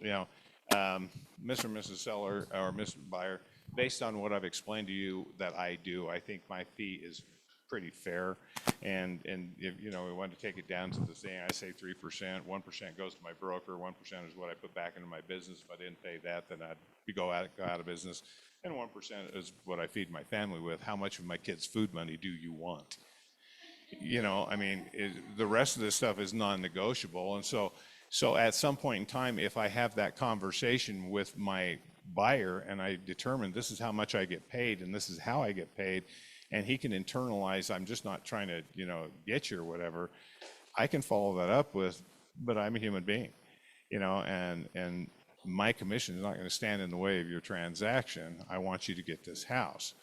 Mr. and Mrs. Seller or Mr. Buyer, based on what I've explained to you that I do, I think my fee is pretty fair. And if, we want to take it down to the thing, I say 3%, 1% goes to my broker, 1% is what I put back into my business. If I didn't pay that, then I'd go out of business. And 1% is what I feed my family with. How much of my kids' food money do you want? The rest of this stuff is non-negotiable. And so at some point in time, if I have that conversation with my buyer and I determine this is how much I get paid and this is how I get paid, and he can internalize, I'm just not trying to, get you or whatever, I can follow that up with, but I'm a human being, and my commission is not going to stand in the way of your transaction. I want you to get this house.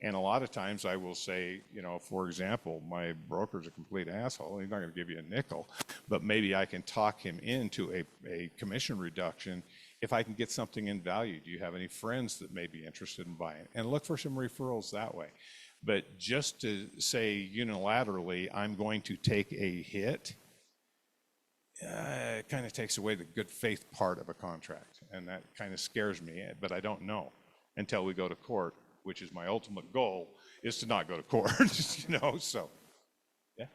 And a lot of times I will say, for example, my broker's a complete asshole. He's not going to give you a nickel, but maybe I can talk him into a commission reduction if I can get something in value. Do you have any friends that may be interested in buying? And look for some referrals that way. But just to say unilaterally, I'm going to take a hit, it kind of takes away the good faith part of a contract. And that kind of scares me, but I don't know until we go to court, which is my ultimate goal, is to not go to court, so, yeah.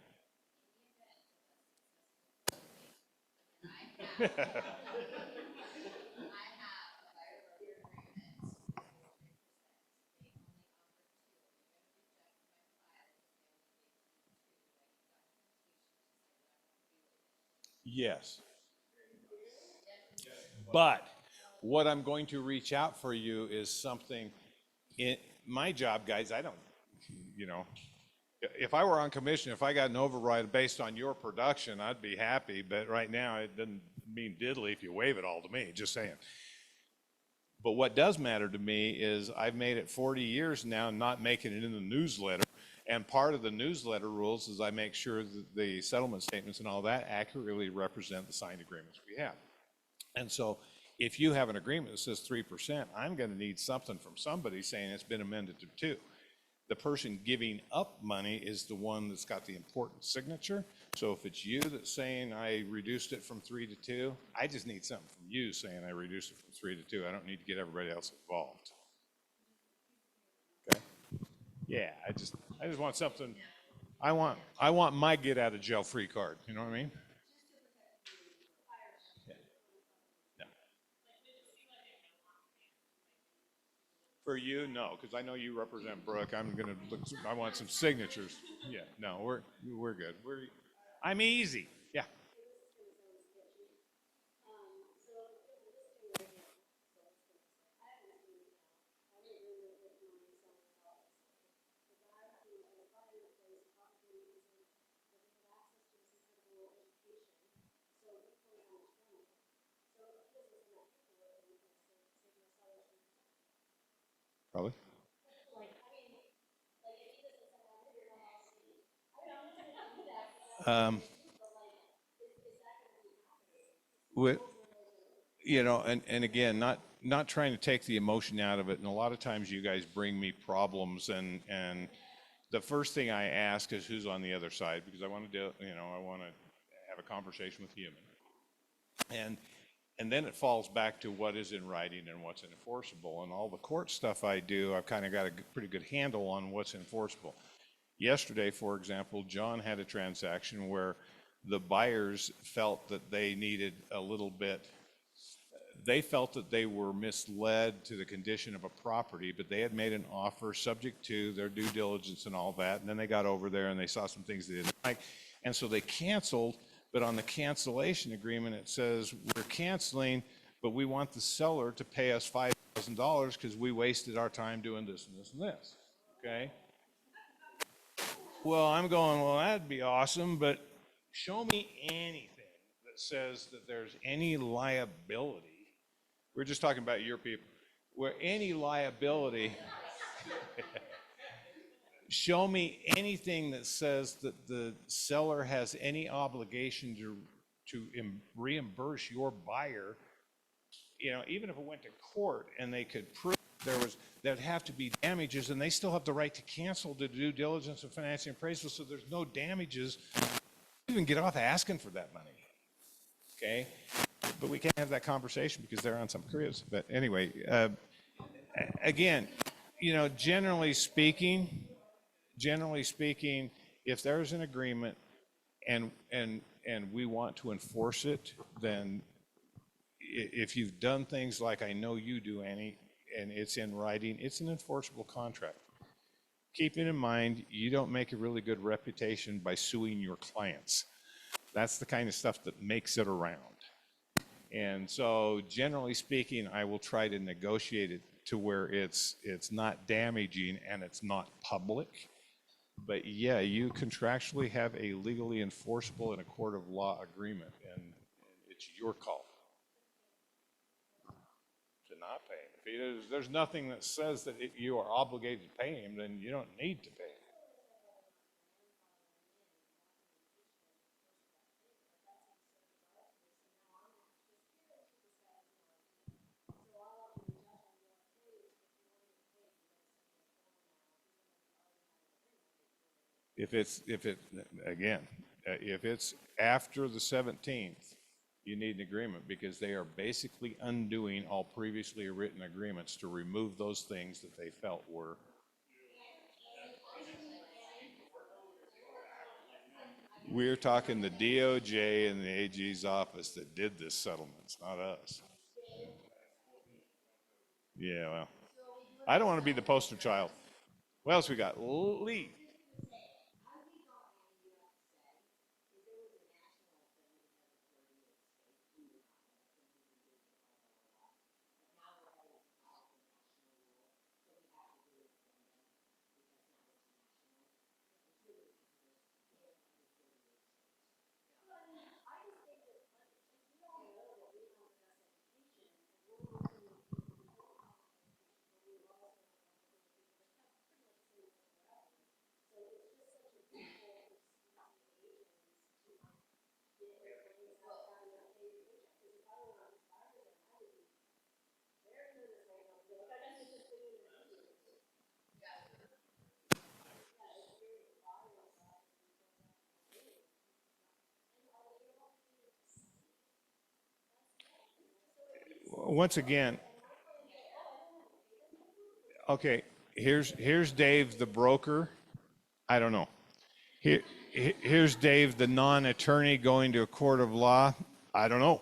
Yes. But What I'm going to reach out for you is something, in my job, guys, I don't, you know, if I were on commission, if I got an override based on your production, I'd be happy, but right now it doesn't mean diddly if you waive it all to me, just saying. But what does matter to me is I've made it 40 years now not making it in the newsletter. And part of the newsletter rules is I make sure that the settlement statements and all that accurately represent the signed agreements we have. And so if you have an agreement that says 3%, I'm going to need something from somebody saying it's been amended to 2. The person giving up money is the one that's got the important signature. So if it's you that's saying I reduced it from 3 to 2, I just need something from you saying I reduced it from 3 to 2. I don't need to get everybody else involved. Okay? Yeah, I just want something. I want my get out of jail free card. You know what I mean? Yeah. No. For you, no, because I know you represent Brooke. I'm gonna look. I want some signatures. Yeah, no, we're good. I'm easy. Yeah. Probably. Um, with, and again, not trying to take the emotion out of it. And a lot of times you guys bring me problems, and the first thing I ask is who's on the other side, because I want to do, I want to have a conversation with human. And then it falls back to what is in writing and what's enforceable. And all the court stuff I do, I've kind of got a pretty good handle on what's enforceable. Yesterday, for example, John had a transaction where the buyers felt that they needed a little bit, they felt that they were misled to the condition of a property, but they had made an offer subject to their due diligence and all that. And then they got over there and they saw some things they didn't like. And so they canceled, but on the cancellation agreement, it says we're canceling, but we want the seller to pay us $5,000 because we wasted our time doing this and this and this. Okay? Well, I'm going, well, that'd be awesome, but show me anything that says that there's any liability. We're just talking about your people. Where any liability, show me anything that says that the seller has any obligation to reimburse your buyer. Even if it went to court and they could prove there'd have to be damages, and they still have the right to cancel the due diligence and financing appraisal, so there's no damages. Even get off asking for that money. Okay? But we can't have that conversation because they're on some cruise. But anyway, again, generally speaking, if there's an agreement and we want to enforce it, then if you've done things like I know you do, Annie, and it's in writing, it's an enforceable contract. Keeping in mind, you don't make a really good reputation by suing your clients. That's the kind of stuff that makes it around. And so generally speaking, I will try to negotiate it to where it's not damaging and it's not public. But yeah, you contractually have a legally enforceable in a court of law agreement, and it's your call to not pay him. If there's nothing that says that if you are obligated to pay him, then you don't need to pay him. If it's after the 17th, you need an agreement because they are basically undoing all previously written agreements to remove those things that they felt were. We're talking the DOJ and the AG's office that did this settlement. It's not us. Yeah, well, I don't want to be the poster child. What else we got? Lee. once again, okay, here's Dave, the broker. I don't know. Here, here's Dave, the non-attorney going to a court of law. I don't know.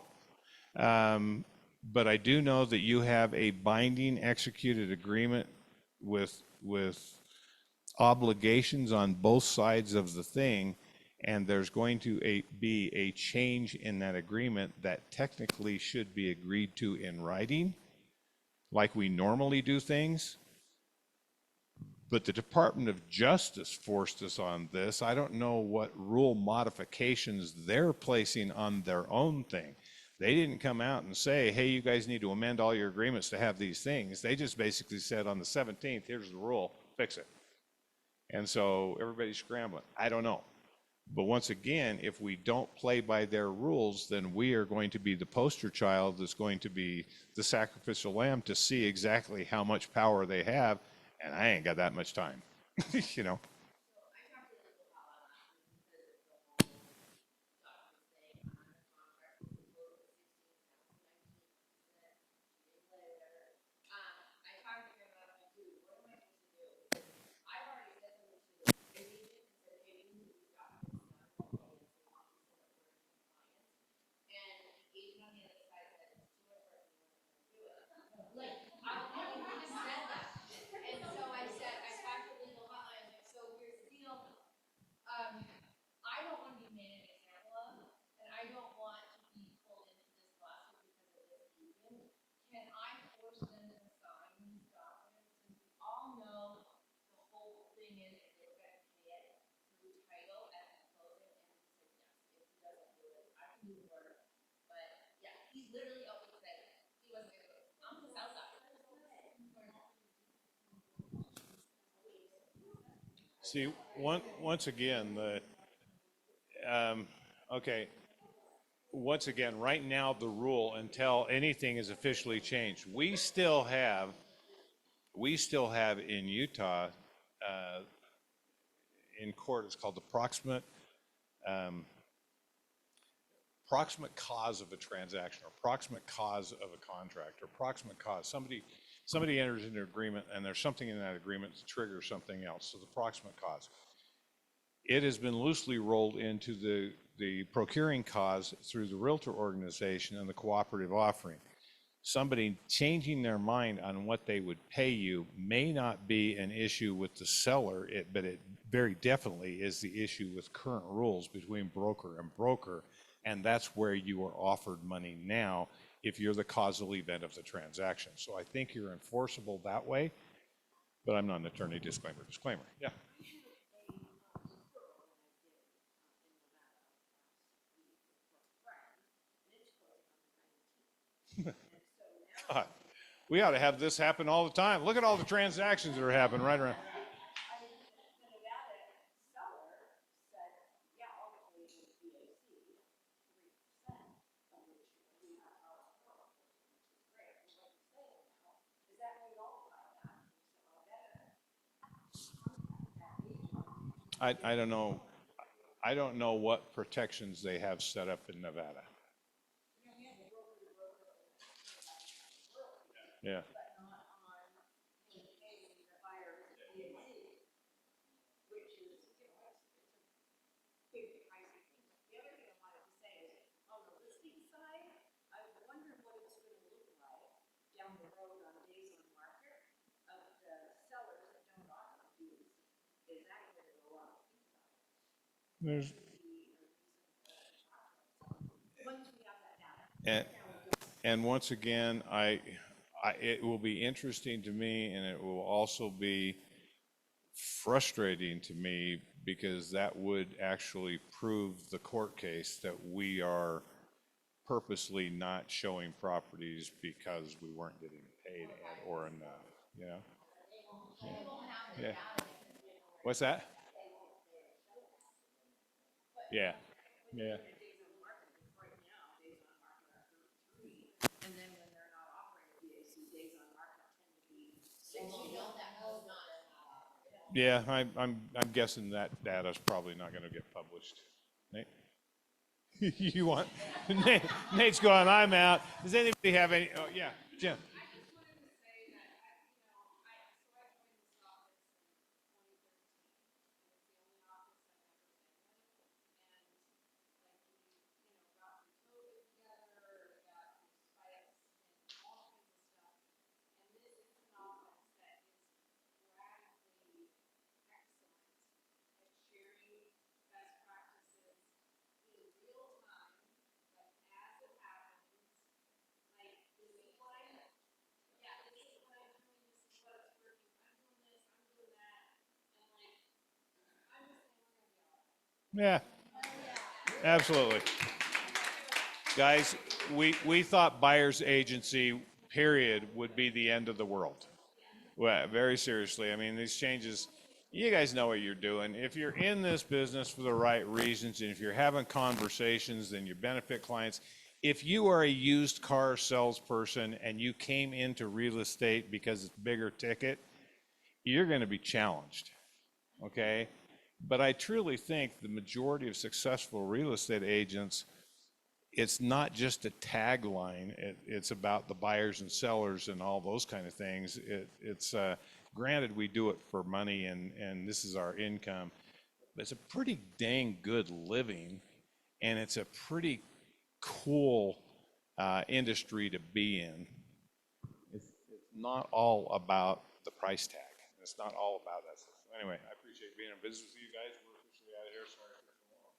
But I do know that you have a binding executed agreement with obligations on both sides of the thing, and there's going to be a change in that agreement that technically should be agreed to in writing, like we normally do things. But the Department of Justice forced us on this. I don't know what rule modifications they're placing on their own thing. They didn't come out and say, hey, you guys need to amend all your agreements to have these things. They just basically said on the 17th, here's the rule, fix it. And so everybody's scrambling. I don't know. But once again, if we don't play by their rules, then we are going to be the poster child that's going to be the sacrificial lamb to see exactly how much power they have. And I ain't got that much time, you know. I don't want to be made an example of, and I don't want to be pulled into this lawsuit because of this reason. Can I force them to sign these documents? Since we all know the whole thing is that they're gonna pay it through title at the closing, and he said, yes, if he doesn't do it, I can do the work. But yeah, he's literally open said he wasn't gonna do it. I'm the south side. See, once again, okay, once again, right now, the rule, until anything is officially changed, we still have in Utah, in court, it's called the proximate cause of a transaction, or proximate cause of a contract, or proximate cause. Somebody enters into an agreement, and there's something in that agreement that triggers something else. So the proximate cause. It has been loosely rolled into the procuring cause through the realtor organization and the cooperative offering. Somebody changing their mind on what they would pay you may not be an issue with the seller, but it very definitely is the issue with current rules between broker and broker, and that's where you are offered money now if you're the causal event of the transaction. So I think you're enforceable that way, but I'm not an attorney. Disclaimer. Yeah. God, we ought to have this happen all the time. Look at all the transactions that are happening right around. I don't know. I don't know what protections they have set up in Nevada. Yeah. There's, and, and once again, it will be interesting to me, and it will also be frustrating to me, because that would actually prove the court case that we are purposely not showing properties because we weren't getting paid or enough, you know? Yeah. What's that? Yeah. Yeah. Yeah, I'm guessing that data's probably not going to get published. Nate? You want, Nate's going, I'm out. Does anybody have any, oh, yeah, Jim. I just wanted to say that, I joined this office in 2013, and it's the only office I've ever been with. And like we, got through COVID together, got through spikes and all kinds of stuff. And this is an office that is radically excellent at sharing best practices in real time, like as it happens. Like, this is what yeah, this is what I'm doing, this is what's working, I'm doing this, I'm doing that. And like, I'm just saying we're gonna be all right. Yeah, absolutely. Guys, we thought buyer's agency, period, would be the end of the world. Well, very seriously. I mean, these changes, you guys know what you're doing. If you're in this business for the right reasons, and if you're having conversations, then you benefit clients. If you are a used car salesperson and you came into real estate because it's bigger ticket, you're going to be challenged. Okay? But I truly think the majority of successful real estate agents, it's not just a tagline. It's about the buyers and sellers and all those kind of things. It's granted we do it for money and this is our income, but it's a pretty dang good living, and it's a pretty cool industry to be in. It's not all about the price tag. It's not all about that stuff. Anyway, I appreciate being in business with you guys. We're officially out of here. Sorry for so long.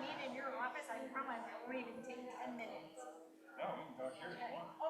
Meet in your office, I promise it won't even take 10 minutes. No, we can talk here if you want.